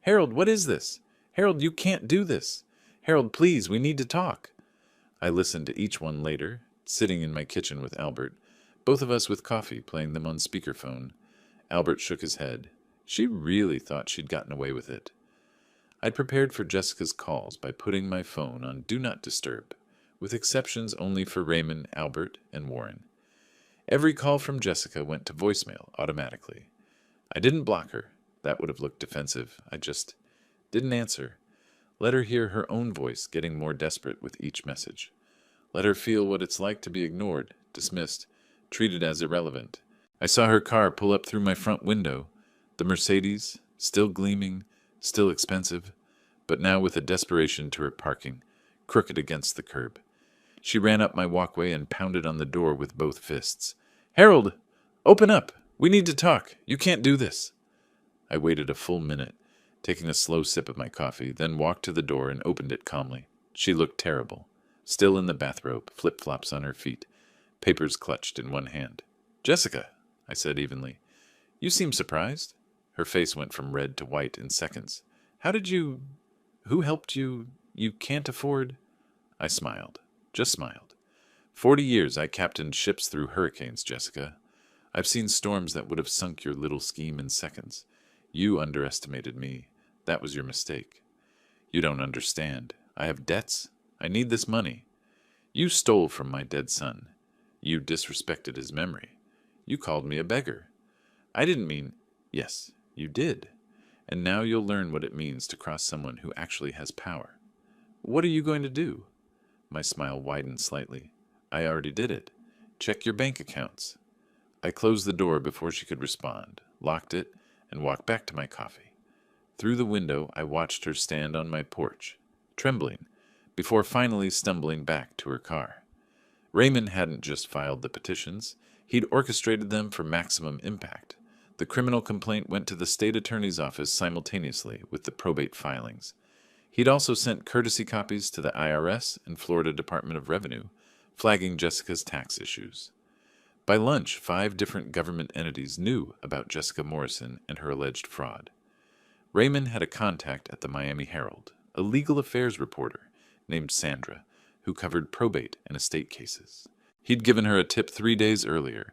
Harold, what is this? Harold, you can't do this. Harold, please, we need to talk. I listened to each one later, sitting in my kitchen with Albert, both of us with coffee, playing them on speakerphone. Albert shook his head. She really thought she'd gotten away with it. I'd prepared for Jessica's calls by putting my phone on Do Not Disturb, with exceptions only for Raymond, Albert, and Warren. Every call from Jessica went to voicemail automatically. I didn't block her. That would have looked defensive. I just didn't answer. Let her hear her own voice getting more desperate with each message. Let her feel what it's like to be ignored, dismissed, treated as irrelevant. I saw her car pull up through my front window, the Mercedes, still gleaming, still expensive, but now with a desperation to her parking, crooked against the curb. She ran up my walkway and pounded on the door with both fists. Harold, open up! We need to talk. You can't do this. I waited a full minute, taking a slow sip of my coffee, then walked to the door and opened it calmly. She looked terrible. still in the bathrobe, flip-flops on her feet, papers clutched in one hand. "Jessica," I said evenly, "you seem surprised." Her face went from red to white in seconds. "How did you... Who helped you? You can't afford..." I smiled. Just smiled. 40 years I captained ships through hurricanes, Jessica. I've seen storms that would have sunk your little scheme in seconds. You underestimated me. That was your mistake. You don't understand. I have debts. I need this money. You stole from my dead son. You disrespected his memory. You called me a beggar. I didn't mean... Yes, you did. And now you'll learn what it means to cross someone who actually has power. What are you going to do? My smile widened slightly. I already did it. Check your bank accounts. I closed the door before she could respond, locked it, and walked back to my coffee. Through the window, I watched her stand on my porch, trembling, before finally stumbling back to her car. Raymond hadn't just filed the petitions. He'd orchestrated them for maximum impact. The criminal complaint went to the state attorney's office simultaneously with the probate filings. He'd also sent courtesy copies to the IRS and Florida Department of Revenue, flagging Jessica's tax issues. By lunch, 5 different government entities knew about Jessica Morrison and her alleged fraud. Raymond had a contact at the Miami Herald, a legal affairs reporter named Sandra, who covered probate and estate cases. He'd given her a tip 3 days earlier.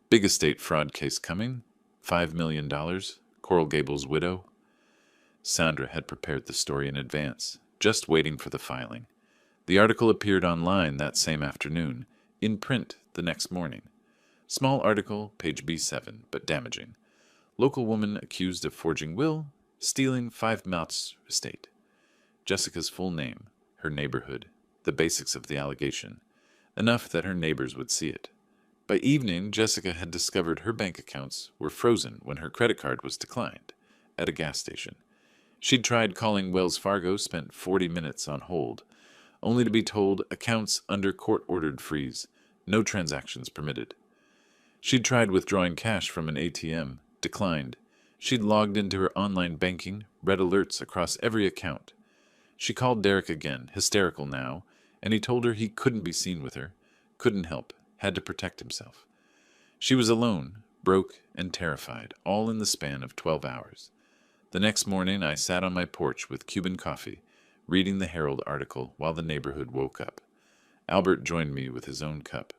Big estate fraud case coming, $5 million, Coral Gables widow. Sandra had prepared the story in advance, just waiting for the filing. The article appeared online that same afternoon, in print the next morning. Small article, page B7, but damaging. Local woman accused of forging will, stealing 5 Mounts estate. Jessica's full name, her neighborhood, the basics of the allegation, enough that her neighbors would see it. By evening, Jessica had discovered her bank accounts were frozen when her credit card was declined at a gas station. She'd tried calling Wells Fargo, spent 40 minutes on hold, only to be told accounts under court-ordered freeze, no transactions permitted. She'd tried withdrawing cash from an ATM, declined. She'd logged into her online banking, read alerts across every account. She called Derek again, hysterical now, and he told her he couldn't be seen with her, couldn't help, had to protect himself. She was alone, broke and terrified, all in the span of 12 hours. The next morning I sat on my porch with Cuban coffee, reading the Herald article while the neighborhood woke up. Albert joined me with his own cup.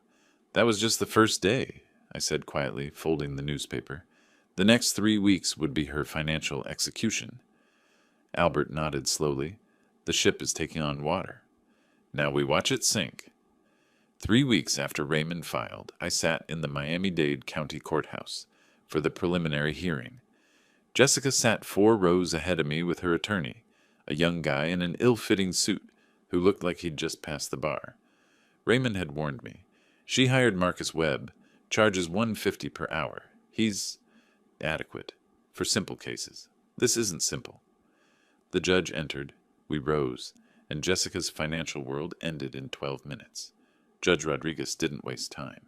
"That was just the first day," I said quietly, folding the newspaper. The next 3 weeks would be her financial execution. Albert nodded slowly. "The ship is taking on water. Now we watch it sink." 3 weeks after Raymond filed, I sat in the Miami-Dade County Courthouse for the preliminary hearing. Jessica sat 4 rows ahead of me with her attorney, a young guy in an ill-fitting suit who looked like he'd just passed the bar. Raymond had warned me. She hired Marcus Webb, charges $150 per hour. He's adequate for simple cases. This isn't simple. The judge entered, we rose, and Jessica's financial world ended in 12 minutes. Judge Rodriguez didn't waste time.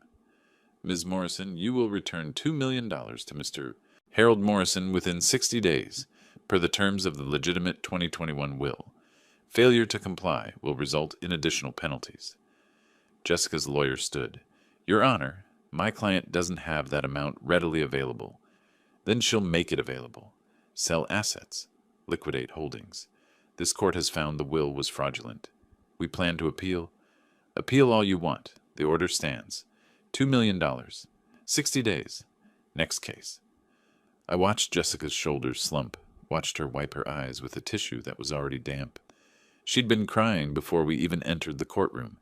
"Ms. Morrison, you will return $2 million to Mr. Harold Morrison within 60 days, per the terms of the legitimate 2021 will. Failure to comply will result in additional penalties." Jessica's lawyer stood. "Your Honor, my client doesn't have that amount readily available. Then she'll make it available. Sell assets. Liquidate holdings. This court has found the will was fraudulent. We plan to appeal. Appeal all you want. The order stands. $2 million. 60 days. Next case." I watched Jessica's shoulders slump, watched her wipe her eyes with a tissue that was already damp. She'd been crying before we even entered the courtroom.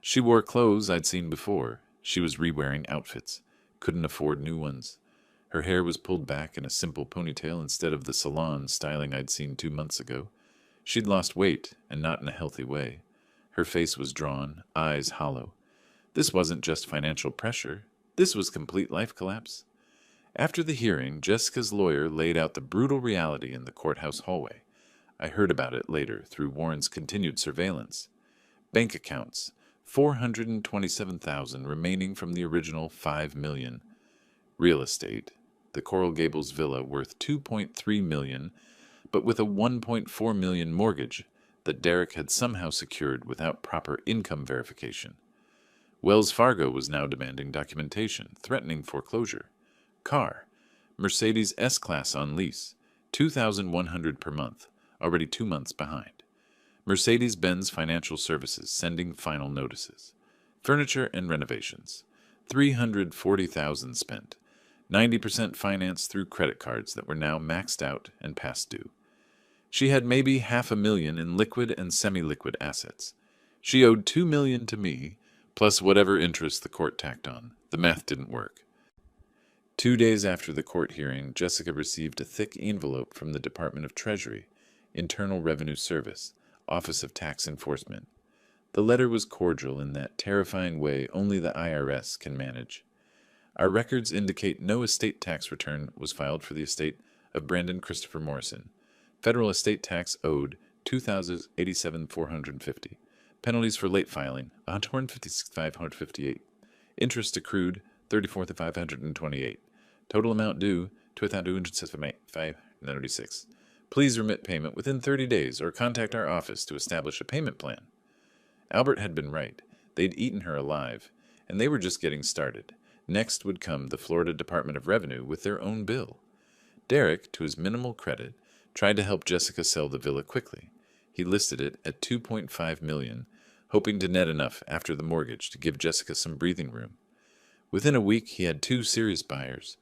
She wore clothes I'd seen before. She was re-wearing outfits. Couldn't afford new ones. Her hair was pulled back in a simple ponytail instead of the salon styling I'd seen 2 months ago. She'd lost weight, and not in a healthy way. Her face was drawn, eyes hollow. This wasn't just financial pressure. This was complete life collapse. After the hearing, Jessica's lawyer laid out the brutal reality in the courthouse hallway. I heard about it later through Warren's continued surveillance. Bank accounts, $427,000 remaining from the original $5 million. Real estate, the Coral Gables villa worth $2.3 million, but with a $1.4 million mortgage that Derek had somehow secured without proper income verification. Wells Fargo was now demanding documentation, threatening foreclosure. Car, Mercedes S-Class on lease, $2,100 per month, already 2 months behind. Mercedes-Benz Financial Services sending final notices. Furniture and renovations, $340,000 spent, 90% financed through credit cards that were now maxed out and past due. She had maybe $500,000 in liquid and semi-liquid assets. She owed $2 million to me, plus whatever interest the court tacked on. The math didn't work. 2 days after the court hearing, Jessica received a thick envelope from the Department of Treasury, Internal Revenue Service, Office of Tax Enforcement. The letter was cordial in that terrifying way only the IRS can manage. Our records indicate no estate tax return was filed for the estate of Brandon Christopher Morrison. Federal estate tax owed $2,087,450. Penalties for late filing, $156,558. Interest accrued, $34,528. Total amount due, $2,275,596. Please remit payment within 30 days or contact our office to establish a payment plan. Albert had been right. They'd eaten her alive, and they were just getting started. Next would come the Florida Department of Revenue with their own bill. Derek, to his minimal credit, tried to help Jessica sell the villa quickly. He listed it at $2.5 million, hoping to net enough after the mortgage to give Jessica some breathing room. Within a week, he had 2 serious buyers.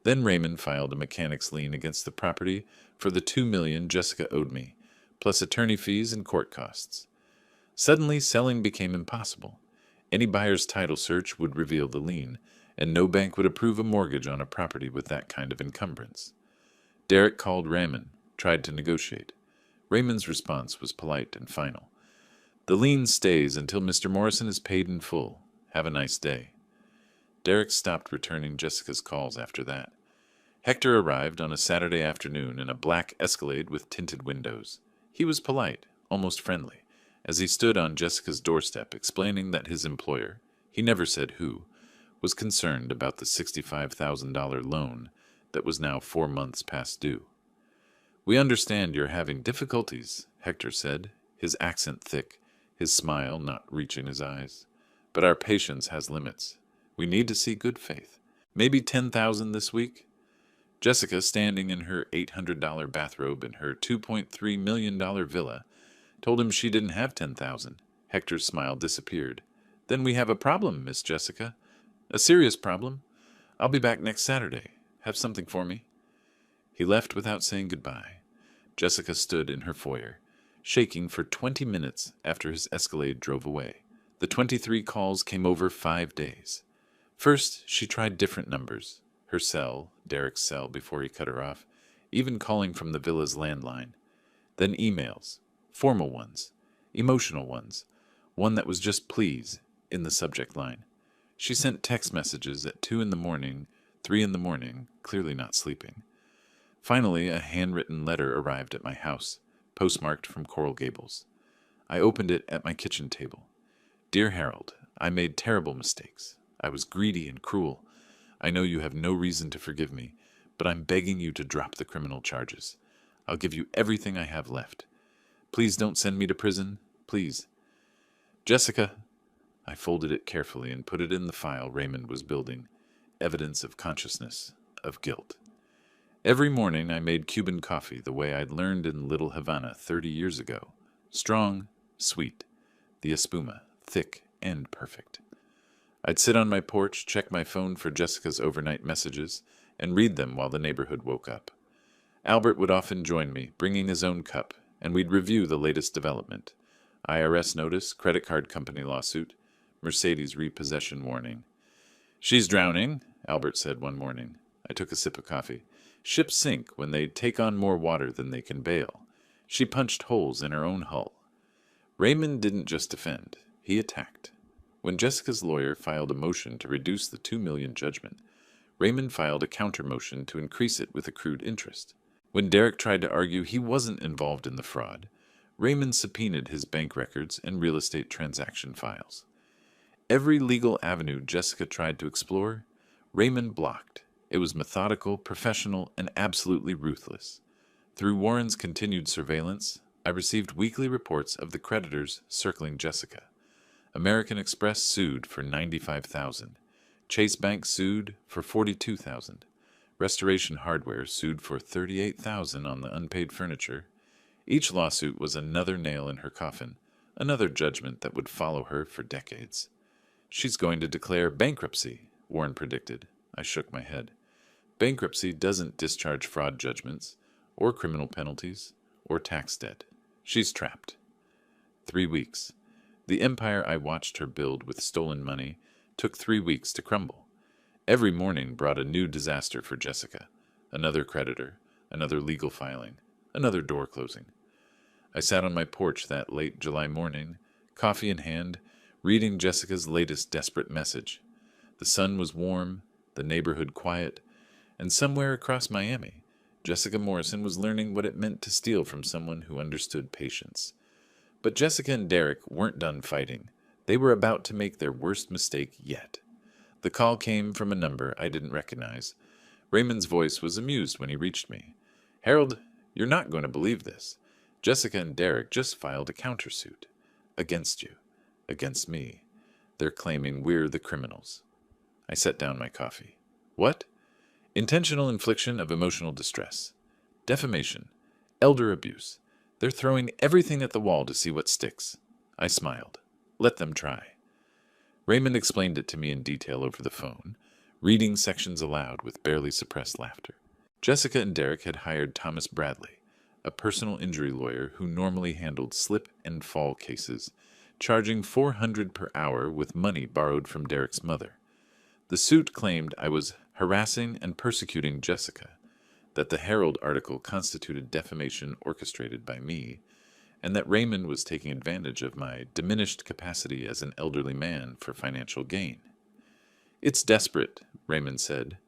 Then Raymond filed a mechanic's lien against the property for the $2 million Jessica owed me, plus attorney fees and court costs. Suddenly, selling became impossible. Any buyer's title search would reveal the lien, and no bank would approve a mortgage on a property with that kind of encumbrance. Derek called Raymond, tried to negotiate. Raymond's response was polite and final. The lien stays until Mr. Morrison is paid in full. Have a nice day. Derek stopped returning Jessica's calls after that. Hector arrived on a Saturday afternoon in a black Escalade with tinted windows. He was polite, almost friendly, as he stood on Jessica's doorstep explaining that his employer, he never said who, was concerned about the $65,000 loan that was now 4 months past due. "We understand you're having difficulties," Hector said, his accent thick, his smile not reaching his eyes. "But our patience has limits. We need to see good faith. Maybe $10,000 this week?" Jessica, standing in her $800 bathrobe in her $2.3 million villa, told him she didn't have $10,000. Hector's smile disappeared. "Then we have a problem, Miss Jessica. A serious problem. I'll be back next Saturday. Have something for me?" He left without saying goodbye. Jessica stood in her foyer, shaking for 20 minutes after his Escalade drove away. The 23 calls came over 5 days. First, she tried different numbers. Her cell, Derek's cell before he cut her off, even calling from the villa's landline. Then emails, formal ones, emotional ones, one that was just please in the subject line. She sent text messages at 2 in the morning, 3 in the morning, clearly not sleeping. Finally, a handwritten letter arrived at my house, postmarked from Coral Gables. I opened it at my kitchen table. "Dear Harold, I made terrible mistakes. I was greedy and cruel. I know you have no reason to forgive me, but I'm begging you to drop the criminal charges. I'll give you everything I have left. Please don't send me to prison. Please. Jessica." I folded it carefully and put it in the file Raymond was building. Evidence of consciousness, of guilt. Every morning I made Cuban coffee the way I'd learned in Little Havana 30 years ago. Strong, sweet. The espuma, thick and perfect. I'd sit on my porch, check my phone for Jessica's overnight messages, and read them while the neighborhood woke up. Albert would often join me, bringing his own cup, and we'd review the latest development. IRS notice, credit card company lawsuit, Mercedes repossession warning. "She's drowning," Albert said one morning. I took a sip of coffee. "Ships sink when they take on more water than they can bail. She punched holes in her own hull." Raymond didn't just defend, he attacked. When Jessica's lawyer filed a motion to reduce the $2 million judgment, Raymond filed a counter-motion to increase it with accrued interest. When Derek tried to argue he wasn't involved in the fraud, Raymond subpoenaed his bank records and real estate transaction files. Every legal avenue Jessica tried to explore, Raymond blocked. It was methodical, professional, and absolutely ruthless. Through Warren's continued surveillance, I received weekly reports of the creditors circling Jessica. American Express sued for $95,000. Chase Bank sued for $42,000. Restoration Hardware sued for $38,000 on the unpaid furniture. Each lawsuit was another nail in her coffin, another judgment that would follow her for decades. She's going to declare bankruptcy, Warren predicted. I shook my head. Bankruptcy doesn't discharge fraud judgments, or criminal penalties, or tax debt. She's trapped. 3 weeks. The empire I watched her build with stolen money took 3 weeks to crumble. Every morning brought a new disaster for Jessica. Another creditor, another legal filing, another door closing. I sat on my porch that late July morning, coffee in hand, reading Jessica's latest desperate message. The sun was warm, the neighborhood quiet, and somewhere across Miami, Jessica Morrison was learning what it meant to steal from someone who understood patience. But Jessica and Derek weren't done fighting. They were about to make their worst mistake yet. The call came from a number I didn't recognize. Raymond's voice was amused when he reached me. "Harold, you're not going to believe this. Jessica and Derek just filed a countersuit. Against you. Against me. They're claiming we're the criminals." I set down my coffee. "What?" "Intentional infliction of emotional distress. Defamation. Elder abuse. They're throwing everything at the wall to see what sticks." I smiled. "Let them try." Raymond explained it to me in detail over the phone, reading sections aloud with barely suppressed laughter. Jessica and Derek had hired Thomas Bradley, a personal injury lawyer who normally handled slip and fall cases, charging $400 per hour with money borrowed from Derek's mother. The suit claimed I was harassing and persecuting Jessica, that the Herald article constituted defamation orchestrated by me, and that Raymond was taking advantage of my diminished capacity as an elderly man for financial gain. "It's desperate," Raymond said,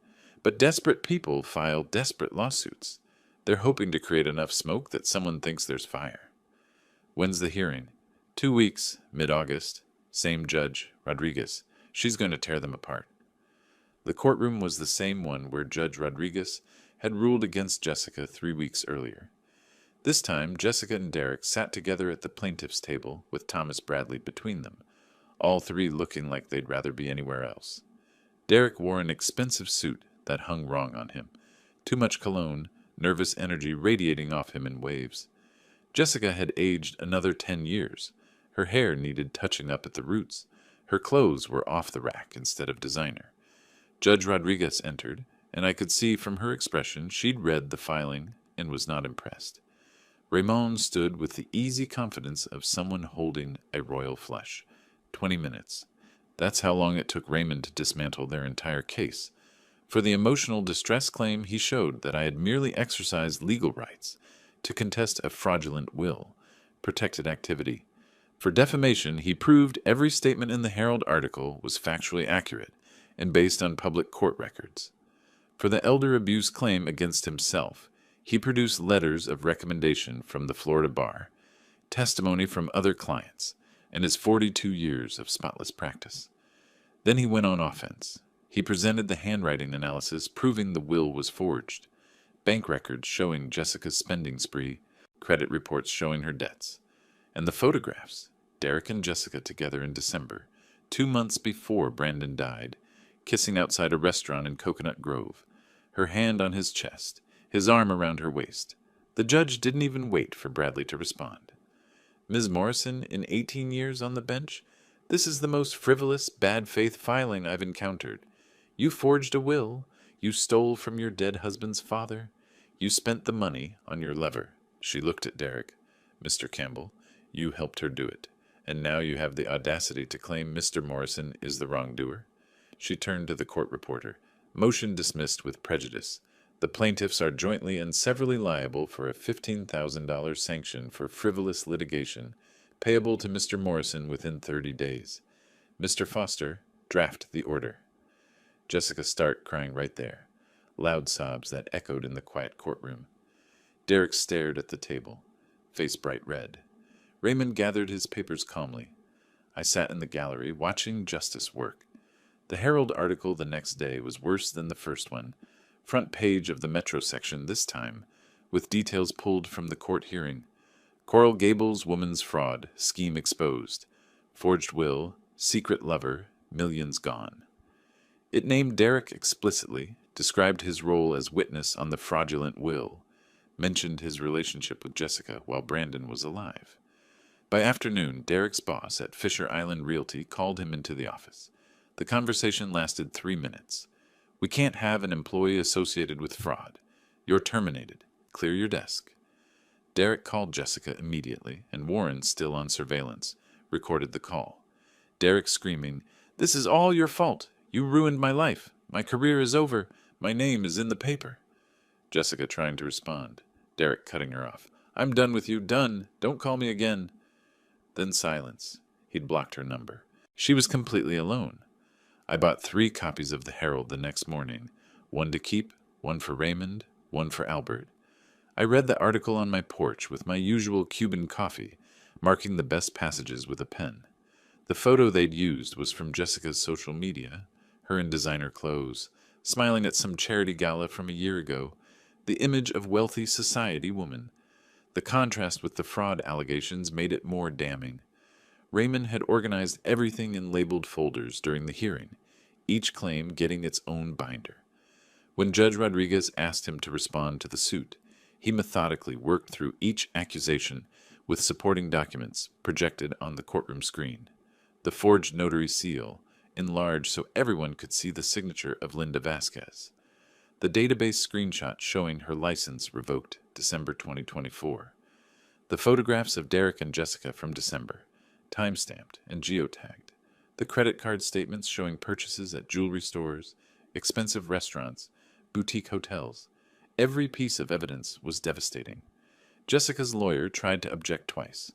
"but desperate people file desperate lawsuits. They're hoping to create enough smoke that someone thinks there's fire." "When's the hearing?" 2 weeks, mid-August. Same judge, Rodriguez. She's going to tear them apart." The courtroom was the same one where Judge Rodriguez had ruled against Jessica 3 weeks earlier. This time, Jessica and Derek sat together at the plaintiff's table with Thomas Bradley between them, all three looking like they'd rather be anywhere else. Derek wore an expensive suit that hung wrong on him, too much cologne, nervous energy radiating off him in waves. Jessica had aged another 10 years. Her hair needed touching up at the roots. Her clothes were off the rack instead of designer. Judge Rodriguez entered, and I could see from her expression she'd read the filing and was not impressed. Raymond stood with the easy confidence of someone holding a royal flush. 20 minutes. That's how long it took Raymond to dismantle their entire case. For the emotional distress claim, he showed that I had merely exercised legal rights to contest a fraudulent will, protected activity. For defamation, he proved every statement in the Herald article was factually accurate and based on public court records. For the elder abuse claim against himself, he produced letters of recommendation from the Florida bar, testimony from other clients, and his 42 years of spotless practice. Then he went on offense. He presented the handwriting analysis proving the will was forged, bank records showing Jessica's spending spree, credit reports showing her debts, and the photographs, Derek and Jessica together in December, 2 months before Brandon died, kissing outside a restaurant in Coconut Grove, her hand on his chest, his arm around her waist. The judge didn't even wait for Bradley to respond. "Ms. Morrison, in 18 years on the bench, this is the most frivolous, bad faith filing I've encountered. You forged a will. You stole from your dead husband's father. You spent the money on your lover." She looked at Derek. "Mr. Campbell, you helped her do it, and now you have the audacity to claim Mr. Morrison is the wrongdoer." She turned to the court reporter. "Motion dismissed with prejudice. The plaintiffs are jointly and severally liable for a $15,000 sanction for frivolous litigation, payable to Mr. Morrison within 30 days. Mr. Foster, draft the order." Jessica Stark crying right there. Loud sobs that echoed in the quiet courtroom. Derek stared at the table, face bright red. Raymond gathered his papers calmly. I sat in the gallery, watching justice work. The Herald article the next day was worse than the first one. Front page of the Metro section this time, with details pulled from the court hearing. Coral Gables woman's fraud, scheme exposed. Forged will, secret lover, millions gone. It named Derek explicitly, described his role as witness on the fraudulent will, mentioned his relationship with Jessica while Brandon was alive. By afternoon, Derek's boss at Fisher Island Realty called him into the office. The conversation lasted 3 minutes. "We can't have an employee associated with fraud. You're terminated. Clear your desk." Derek called Jessica immediately, and Warren, still on surveillance, recorded the call. Derek screaming, "This is all your fault. You ruined my life. My career is over. My name is in the paper." Jessica trying to respond. Derek cutting her off. "I'm done with you. Done. Don't call me again." Then silence. He'd blocked her number. She was completely alone. I bought 3 copies of the Herald the next morning, one to keep, one for Raymond, one for Albert. I read the article on my porch with my usual Cuban coffee, marking the best passages with a pen. The photo they'd used was from Jessica's social media, her in designer clothes, smiling at some charity gala from a year ago, the image of wealthy society woman. The contrast with the fraud allegations made it more damning. Raymond had organized everything in labeled folders during the hearing, each claim getting its own binder. When Judge Rodriguez asked him to respond to the suit, he methodically worked through each accusation with supporting documents projected on the courtroom screen. The forged notary seal, enlarged so everyone could see the signature of Linda Vasquez. The database screenshot showing her license revoked December 2024. The photographs of Derek and Jessica from December, time-stamped and geotagged. The credit card statements showing purchases at jewelry stores, expensive restaurants, boutique hotels. Every piece of evidence was devastating. Jessica's lawyer tried to object twice.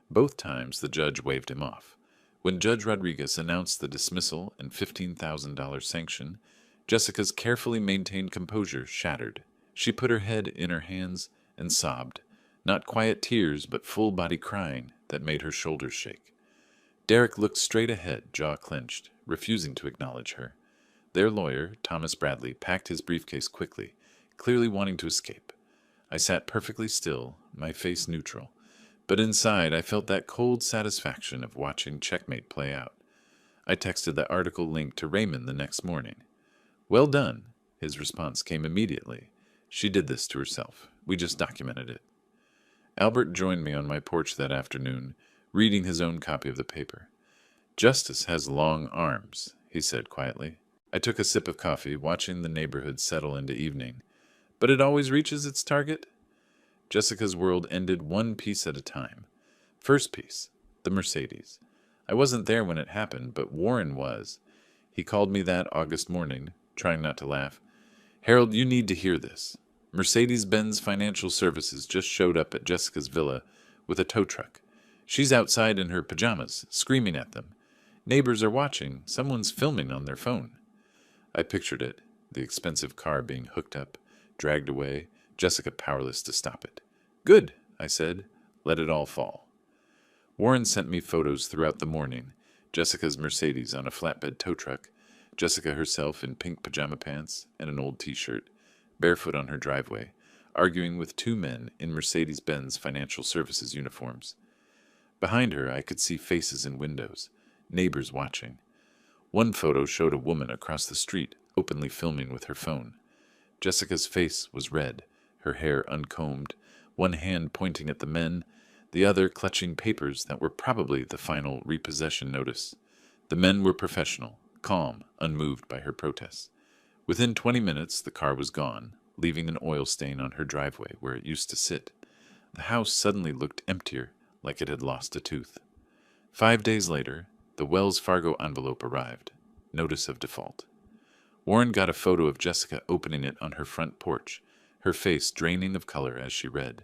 Both times the judge waved him off. When Judge Rodriguez announced the dismissal and $15,000 sanction, Jessica's carefully maintained composure shattered. She put her head in her hands and sobbed, not quiet tears but full-body crying that made her shoulders shake. Derek looked straight ahead, jaw clenched, refusing to acknowledge her. Their lawyer, Thomas Bradley, packed his briefcase quickly, clearly wanting to escape. I sat perfectly still, my face neutral, but inside I felt that cold satisfaction of watching checkmate play out. I texted the article link to Raymond the next morning. "Well done." His response came immediately. "She did this to herself. We just documented it." Albert joined me on my porch that afternoon, reading his own copy of the paper. "Justice has long arms," he said quietly. I took a sip of coffee, watching the neighborhood settle into evening. "But it always reaches its target?" Jessica's world ended one piece at a time. First piece, the Mercedes. I wasn't there when it happened, but Warren was. He called me that August morning, trying not to laugh. "Harold, you need to hear this. Mercedes-Benz Financial Services just showed up at Jessica's villa with a tow truck. She's outside in her pajamas, screaming at them. Neighbors are watching. Someone's filming on their phone." I pictured it, the expensive car being hooked up, dragged away, Jessica powerless to stop it. "Good," I said. "Let it all fall." Warren sent me photos throughout the morning. Jessica's Mercedes on a flatbed tow truck, Jessica herself in pink pajama pants and an old t-shirt, barefoot on her driveway, arguing with 2 men in Mercedes-Benz Financial Services uniforms. Behind her, I could see faces in windows, neighbors watching. One photo showed a woman across the street, openly filming with her phone. Jessica's face was red, her hair uncombed, one hand pointing at the men, the other clutching papers that were probably the final repossession notice. The men were professional, calm, unmoved by her protests. Within 20 minutes, the car was gone, leaving an oil stain on her driveway where it used to sit. The house suddenly looked emptier, like it had lost a tooth. 5 days later, the Wells Fargo envelope arrived. Notice of default. Warren got a photo of Jessica opening it on her front porch, her face draining of color as she read.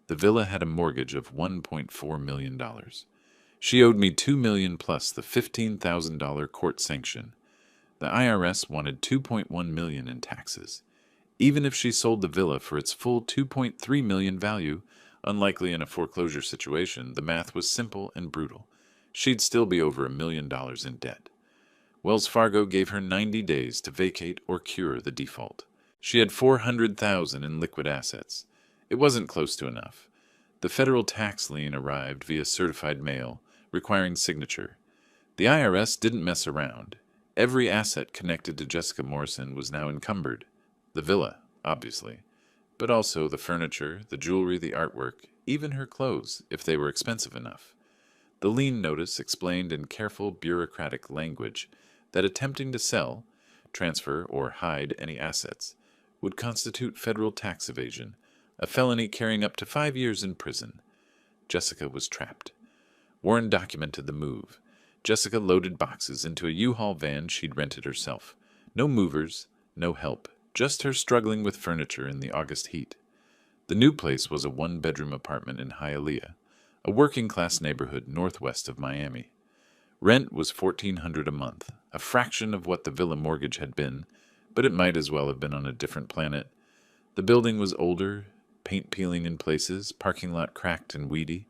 The villa had a mortgage of $1.4 million. She owed me $2 million plus the $15,000 court sanction. The IRS wanted $2.1 million in taxes. Even if she sold the villa for its full $2.3 million value, unlikely in a foreclosure situation, the math was simple and brutal. She'd still be over $1 million in debt. Wells Fargo gave her 90 days to vacate or cure the default. She had $400,000 in liquid assets. It wasn't close to enough. The federal tax lien arrived via certified mail, requiring signature. The IRS didn't mess around. Every asset connected to Jessica Morrison was now encumbered. The villa, obviously, but also the furniture, the jewelry, the artwork, even her clothes, if they were expensive enough. The lien notice explained in careful bureaucratic language that attempting to sell, transfer, or hide any assets would constitute federal tax evasion, a felony carrying up to 5 years in prison. Jessica was trapped. Warren documented the move. Jessica loaded boxes into a U-Haul van she'd rented herself. No movers, no help, just her struggling with furniture in the August heat. The new place was a one-bedroom apartment in Hialeah, a working-class neighborhood northwest of Miami. Rent was $1,400 a month, a fraction of what the villa mortgage had been, but it might as well have been on a different planet. The building was older, paint peeling in places, parking lot cracked and weedy.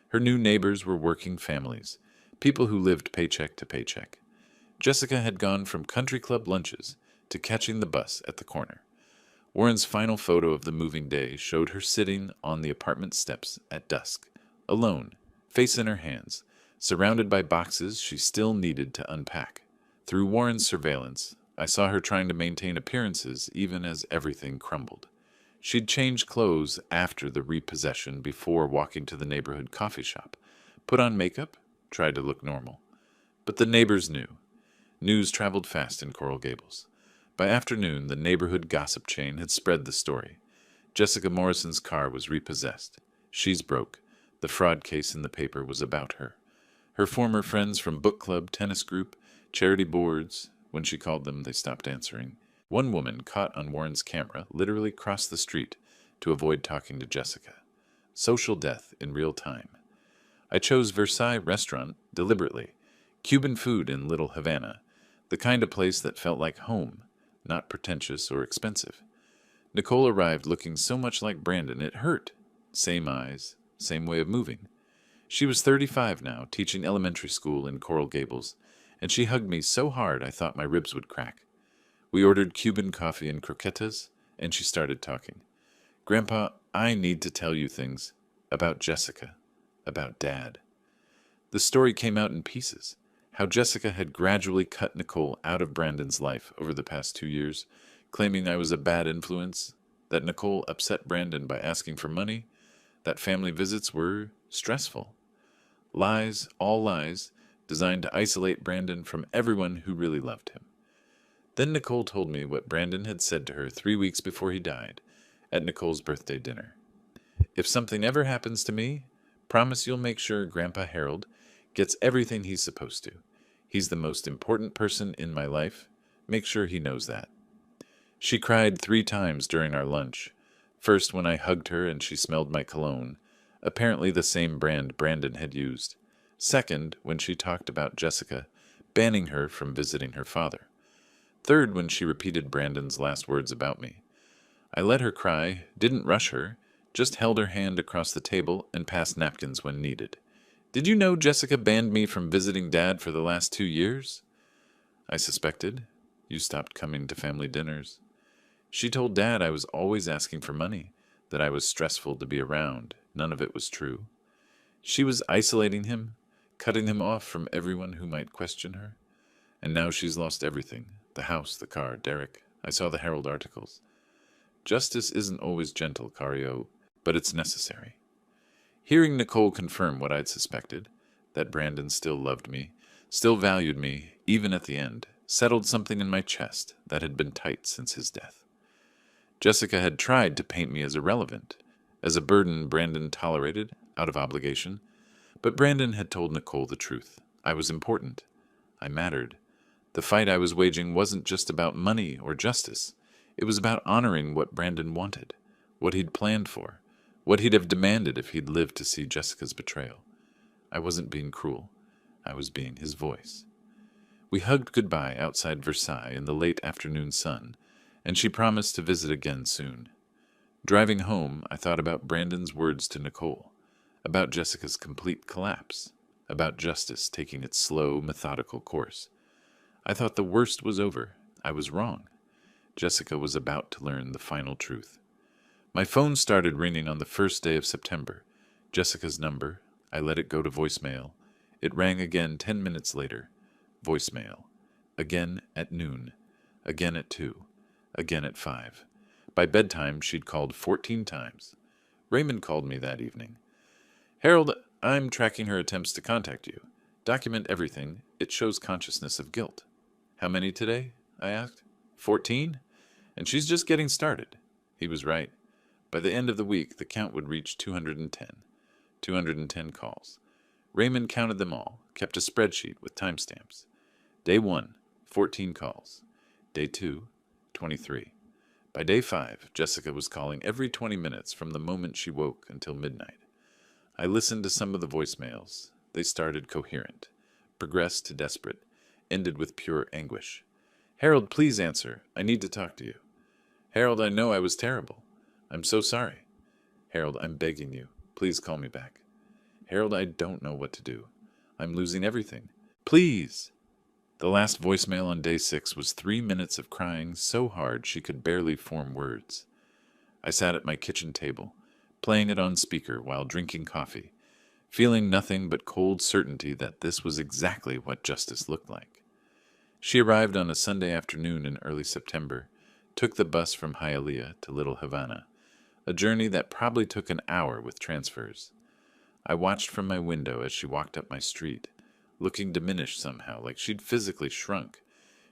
Her new neighbors were working families, people who lived paycheck to paycheck. Jessica had gone from country club lunches to catching the bus at the corner. Warren's final photo of the moving day showed her sitting on the apartment steps at dusk, alone, face in her hands, surrounded by boxes she still needed to unpack. Through Warren's surveillance, I saw her trying to maintain appearances even as everything crumbled. She'd changed clothes after the repossession before walking to the neighborhood coffee shop, put on makeup, tried to look normal. But the neighbors knew. News traveled fast in Coral Gables. By afternoon, the neighborhood gossip chain had spread the story. Jessica Morrison's car was repossessed. She's broke. The fraud case in the paper was about her. Her former friends from book club, tennis group, charity boards, when she called them, they stopped answering. One woman, caught on Warren's camera, literally crossed the street to avoid talking to Jessica. Social death in real time. I chose Versailles Restaurant deliberately. Cuban food in Little Havana, the kind of place that felt like home, not pretentious or expensive. Nicole arrived looking so much like Brandon it hurt. Same eyes, same way of moving. She was 35 now, teaching elementary school in Coral Gables, and she hugged me so hard I thought my ribs would crack. We ordered Cuban coffee and croquetas, and she started talking. Grandpa, I need to tell you things about Jessica, about Dad. The story came out in pieces. How Jessica had gradually cut Nicole out of Brandon's life over the past 2 years, claiming I was a bad influence, that Nicole upset Brandon by asking for money, that family visits were stressful. Lies, all lies, designed to isolate Brandon from everyone who really loved him. Then Nicole told me what Brandon had said to her 3 weeks before he died, at Nicole's birthday dinner. If something ever happens to me, promise you'll make sure Grandpa Harold gets everything he's supposed to. He's the most important person in my life. Make sure he knows that. She cried 3 times during our lunch. First when I hugged her and she smelled my cologne, apparently the same brand Brandon had used. Second, when she talked about Jessica, banning her from visiting her father. Third, when she repeated Brandon's last words about me. I let her cry, didn't rush her, just held her hand across the table and passed napkins when needed. Did you know Jessica banned me from visiting Dad for the last 2 years? I suspected. You stopped coming to family dinners. She told Dad I was always asking for money, that I was stressful to be around. None of it was true. She was isolating him, cutting him off from everyone who might question her. And now she's lost everything. The house, the car, Derek. I saw the Herald articles. Justice isn't always gentle, Cario, but it's necessary. Hearing Nicole confirm what I'd suspected, that Brandon still loved me, still valued me, even at the end, settled something in my chest that had been tight since his death. Jessica had tried to paint me as irrelevant, as a burden Brandon tolerated, out of obligation, but Brandon had told Nicole the truth. I was important. I mattered. The fight I was waging wasn't just about money or justice. It was about honoring what Brandon wanted, what he'd planned for, what he'd have demanded if he'd lived to see Jessica's betrayal. I wasn't being cruel. I was being his voice. We hugged goodbye outside Versailles in the late afternoon sun, and she promised to visit again soon. Driving home, I thought about Brandon's words to Nicole, about Jessica's complete collapse, about justice taking its slow, methodical course. I thought the worst was over. I was wrong. Jessica was about to learn the final truth. My phone started ringing on the first day of September. Jessica's number. I let it go to voicemail. It rang again 10 minutes later. Voicemail. Again at noon. Again at 2. Again at 5. By bedtime, she'd called 14 times. Raymond called me that evening. Harold, I'm tracking her attempts to contact you. Document everything. It shows consciousness of guilt. How many today? I asked. 14? And she's just getting started. He was right. By the end of the week, the count would reach 210. 210 calls. Raymond counted them all, kept a spreadsheet with timestamps. Day 1, 14 calls. Day 2, 23. By day 5, Jessica was calling every 20 minutes from the moment she woke until midnight. I listened to some of the voicemails. They started coherent, progressed to desperate, ended with pure anguish. Harold, please answer. I need to talk to you. Harold, I know I was terrible. I'm so sorry. Harold, I'm begging you. Please call me back. Harold, I don't know what to do. I'm losing everything. Please. The last voicemail on day 6 was 3 minutes of crying so hard she could barely form words. I sat at my kitchen table, playing it on speaker while drinking coffee, feeling nothing but cold certainty that this was exactly what justice looked like. She arrived on a Sunday afternoon in early September, took the bus from Hialeah to Little Havana, a journey that probably took an hour with transfers. I watched from my window as she walked up my street, looking diminished somehow, like she'd physically shrunk.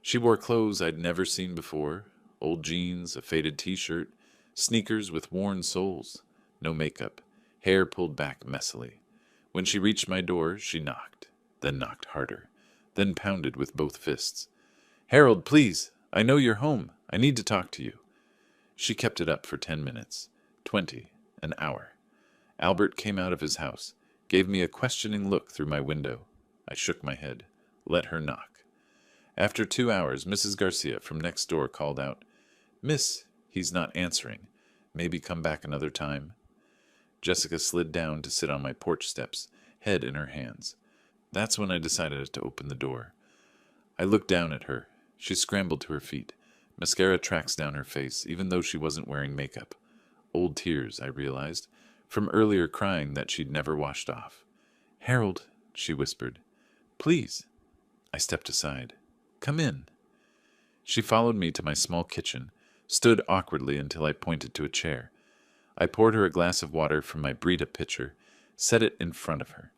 She wore clothes I'd never seen before, old jeans, a faded t-shirt, sneakers with worn soles, no makeup, hair pulled back messily. When she reached my door, she knocked, then knocked harder, then pounded with both fists. Harold, please, I know you're home. I need to talk to you. She kept it up for 10 minutes, 20, an hour. Albert came out of his house, gave me a questioning look through my window. I shook my head, let her knock. After 2 hours, Mrs. Garcia from next door called out, Miss, he's not answering. Maybe come back another time. Jessica slid down to sit on my porch steps, head in her hands. That's when I decided to open the door. I looked down at her. She scrambled to her feet. Mascara tracks down her face, even though she wasn't wearing makeup. Old tears, I realized, from earlier crying that she'd never washed off. Harold, she whispered. Please. I stepped aside. Come in. She followed me to my small kitchen, stood awkwardly until I pointed to a chair. I poured her a glass of water from my Brita pitcher, set it in front of her.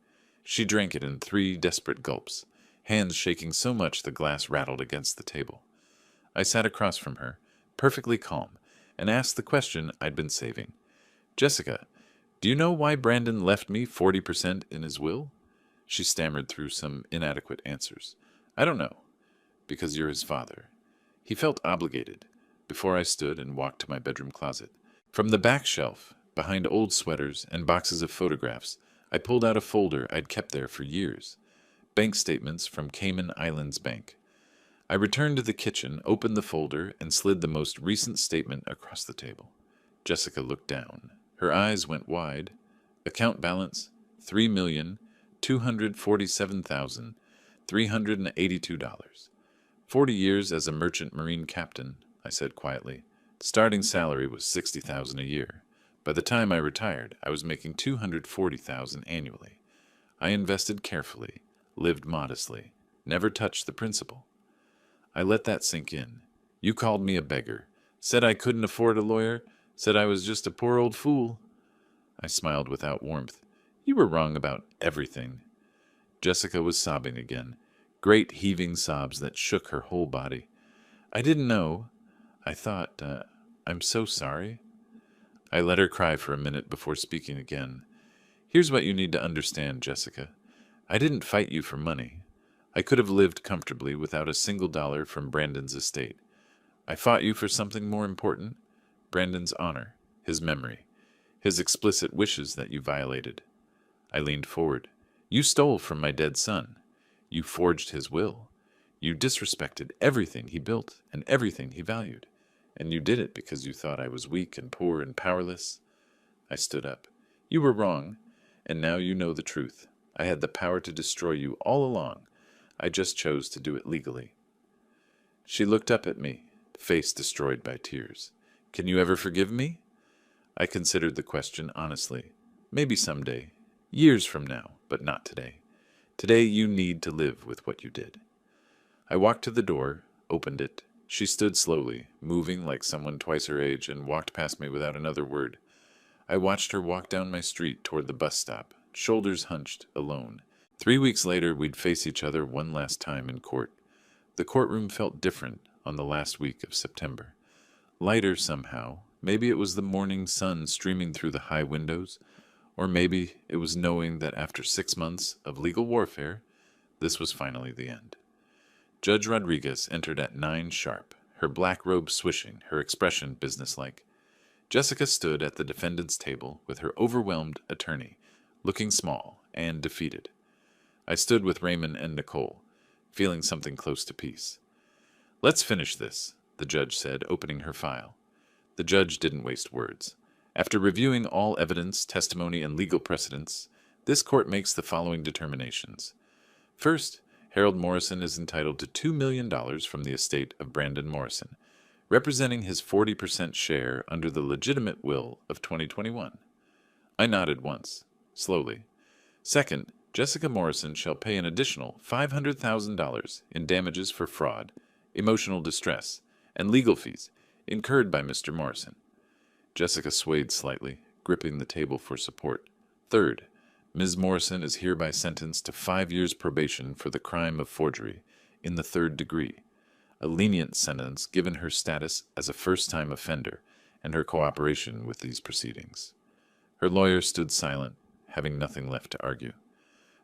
She drank it in 3 desperate gulps, hands shaking so much the glass rattled against the table. I sat across from her, perfectly calm, and asked the question I'd been saving. Jessica, do you know why Brandon left me 40% in his will? She stammered through some inadequate answers. I don't know. Because you're his father. He felt obligated. Before I stood and walked to my bedroom closet. From the back shelf, behind old sweaters and boxes of photographs, I pulled out a folder I'd kept there for years. Bank statements from Cayman Islands Bank. I returned to the kitchen, opened the folder, and slid the most recent statement across the table. Jessica looked down. Her eyes went wide. Account balance, $3,247,382. 40 years as a merchant marine captain, I said quietly. Starting salary was $60,000 a year. By the time I retired, I was making $240,000 annually. I invested carefully, lived modestly, never touched the principal. I let that sink in. You called me a beggar, said I couldn't afford a lawyer, said I was just a poor old fool. I smiled without warmth. You were wrong about everything. Jessica was sobbing again, great heaving sobs that shook her whole body. I didn't know. I thought, I'm so sorry. I let her cry for a minute before speaking again. Here's what you need to understand, Jessica. I didn't fight you for money. I could have lived comfortably without a single dollar from Brandon's estate. I fought you for something more important, Brandon's honor, his memory, his explicit wishes that you violated. I leaned forward. You stole from my dead son. You forged his will. You disrespected everything he built and everything he valued. And you did it because you thought I was weak and poor and powerless. I stood up. You were wrong, and now you know the truth. I had the power to destroy you all along. I just chose to do it legally. She looked up at me, face destroyed by tears. Can you ever forgive me? I considered the question honestly. Maybe someday. Years from now, but not today. Today you need to live with what you did. I walked to the door, opened it. She stood slowly, moving like someone twice her age, and walked past me without another word. I watched her walk down my street toward the bus stop, shoulders hunched, alone. 3 weeks later, we'd face each other one last time in court. The courtroom felt different on the last week of September. Lighter somehow. Maybe it was the morning sun streaming through the high windows, or maybe it was knowing that after 6 months of legal warfare, this was finally the end. Judge Rodriguez entered at 9 sharp, her black robe swishing, her expression businesslike. Jessica stood at the defendant's table with her overwhelmed attorney, looking small and defeated. I stood with Raymond and Nicole, feeling something close to peace. "Let's finish this," the judge said, opening her file. The judge didn't waste words. After reviewing all evidence, testimony, and legal precedents, this court makes the following determinations. First, Harold Morrison is entitled to $2 million from the estate of Brandon Morrison, representing his 40% share under the legitimate will of 2021. I nodded once, slowly. Second, Jessica Morrison shall pay an additional $500,000 in damages for fraud, emotional distress, and legal fees incurred by Mr. Morrison. Jessica swayed slightly, gripping the table for support. Third, Ms. Morrison is hereby sentenced to 5 years probation for the crime of forgery in the 3rd degree, a lenient sentence given her status as a first-time offender and her cooperation with these proceedings. Her lawyer stood silent, having nothing left to argue.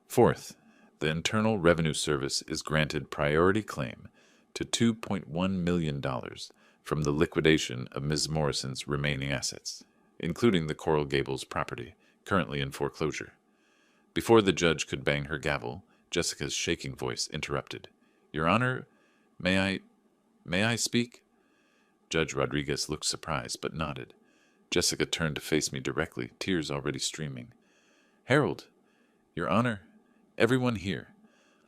Fourth, the Internal Revenue Service is granted priority claim to $2.1 million from the liquidation of Ms. Morrison's remaining assets, including the Coral Gables property, currently in foreclosure. Before the judge could bang her gavel, Jessica's shaking voice interrupted. "Your Honor, may I speak?" Judge Rodriguez looked surprised, but nodded. Jessica turned to face me directly, tears already streaming. "Harold, Your Honor, everyone here,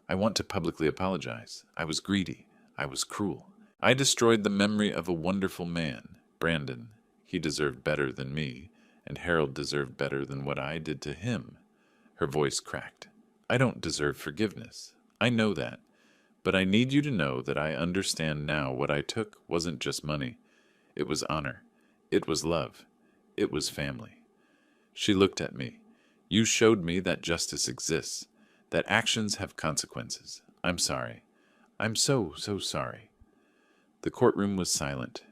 I want to publicly apologize. I was greedy. I was cruel. I destroyed the memory of a wonderful man, Brandon. He deserved better than me, and Harold deserved better than what I did to him." Her voice cracked. "I don't deserve forgiveness. I know that. But I need you to know that I understand now what I took wasn't just money. It was honor. It was love. It was family." She looked at me. "You showed me that justice exists, that actions have consequences. I'm sorry. I'm so sorry." The courtroom was silent.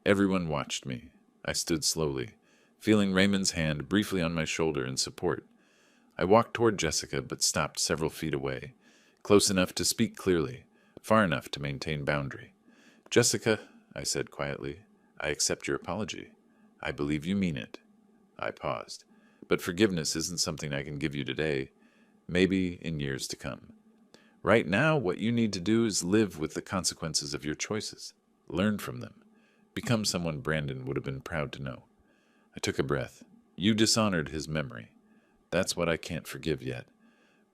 Everyone watched me. I stood slowly, feeling Raymond's hand briefly on my shoulder in support. I walked toward Jessica, but stopped several feet away, close enough to speak clearly, far enough to maintain boundary. "Jessica," I said quietly, "I accept your apology. I believe you mean it." I paused. "But forgiveness isn't something I can give you today. Maybe in years to come. Right now, what you need to do is live with the consequences of your choices. Learn from them. Become someone Brandon would have been proud to know." I took a breath. "You dishonored his memory. That's what I can't forgive yet.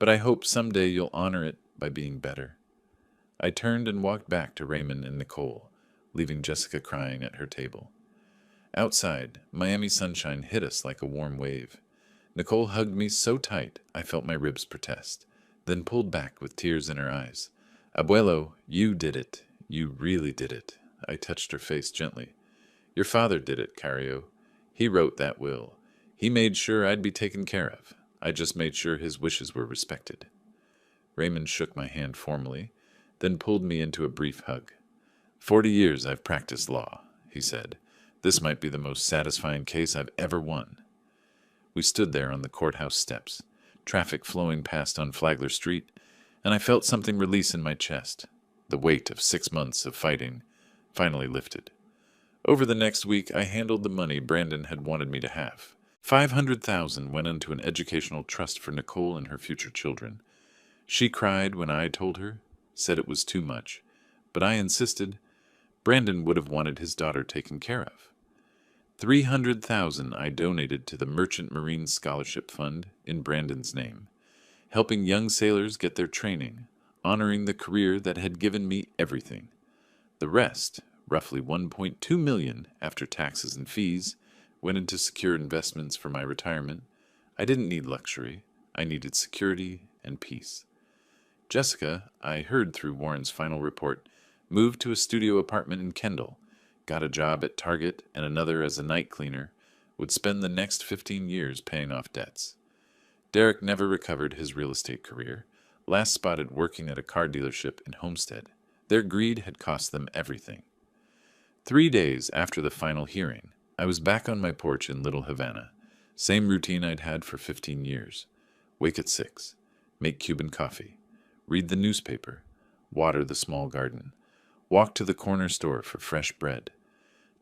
But I hope someday you'll honor it by being better." I turned and walked back to Raymond and Nicole, leaving Jessica crying at her table. Outside, Miami sunshine hit us like a warm wave. Nicole hugged me so tight I felt my ribs protest, then pulled back with tears in her eyes. "Abuelo, you did it. You really did it." I touched her face gently. "Your father did it, Cario. He wrote that will. He made sure I'd be taken care of. I just made sure his wishes were respected." Raymond shook my hand formally, then pulled me into a brief hug. 40 years I've practiced law," he said. "This might be the most satisfying case I've ever won." We stood there on the courthouse steps, traffic flowing past on Flagler Street, and I felt something release in my chest. The weight of 6 months of fighting finally lifted. Over the next week, I handled the money Brandon had wanted me to have. $500,000 went into an educational trust for Nicole and her future children. She cried when I told her, said it was too much, but I insisted. Brandon would have wanted his daughter taken care of. $300,000 I donated to the Merchant Marine Scholarship Fund in Brandon's name, helping young sailors get their training, honoring the career that had given me everything. The rest, roughly $1.2 million after taxes and fees, went into secure investments for my retirement. I didn't need luxury. I needed security and peace. Jessica, I heard through Warren's final report, moved to a studio apartment in Kendall, got a job at Target and another as a night cleaner, would spend the next 15 years paying off debts. Derek never recovered his real estate career, last spotted working at a car dealership in Homestead. Their greed had cost them everything. 3 days after the final hearing, I was back on my porch in Little Havana. Same routine I'd had for 15 years. Wake at 6, make Cuban coffee, read the newspaper, water the small garden, walk to the corner store for fresh bread.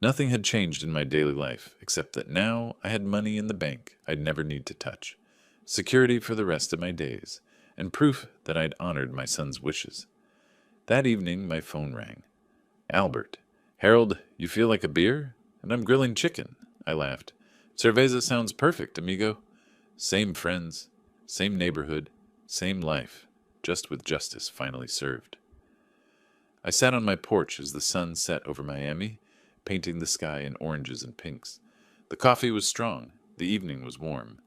Nothing had changed in my daily life, except that now I had money in the bank I'd never need to touch, security for the rest of my days, and proof that I'd honored my son's wishes. That evening, my phone rang. Albert. Harold, you feel like a beer? And I'm grilling chicken. I laughed. Cerveza sounds perfect, amigo. Same friends, same neighborhood, same life, just with justice finally served. I sat on my porch as the sun set over Miami, painting the sky in oranges and pinks. The coffee was strong, the evening was warm,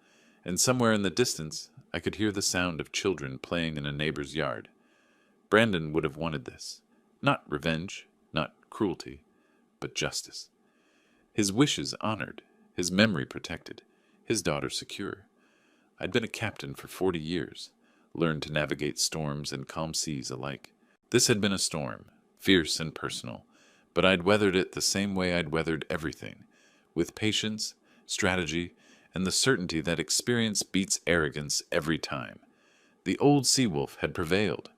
and somewhere in the distance I could hear the sound of children playing in a neighbor's yard. Brandon would have wanted this. Not revenge, not cruelty, but justice. His wishes honored, his memory protected, his daughter secure. I'd been a captain for 40 years, learned to navigate storms and calm seas alike. This had been a storm, fierce and personal, but I'd weathered it the same way I'd weathered everything, with patience, strategy, and the certainty that experience beats arrogance every time. The old sea wolf had prevailed,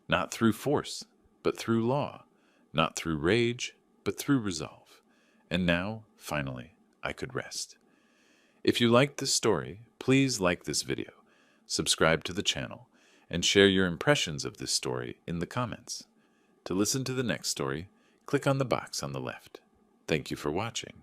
not through force, but through law, not through rage, but through resolve. And now, finally, I could rest. If you liked this story, please like this video, subscribe to the channel, and share your impressions of this story in the comments. To listen to the next story, click on the box on the left. Thank you for watching.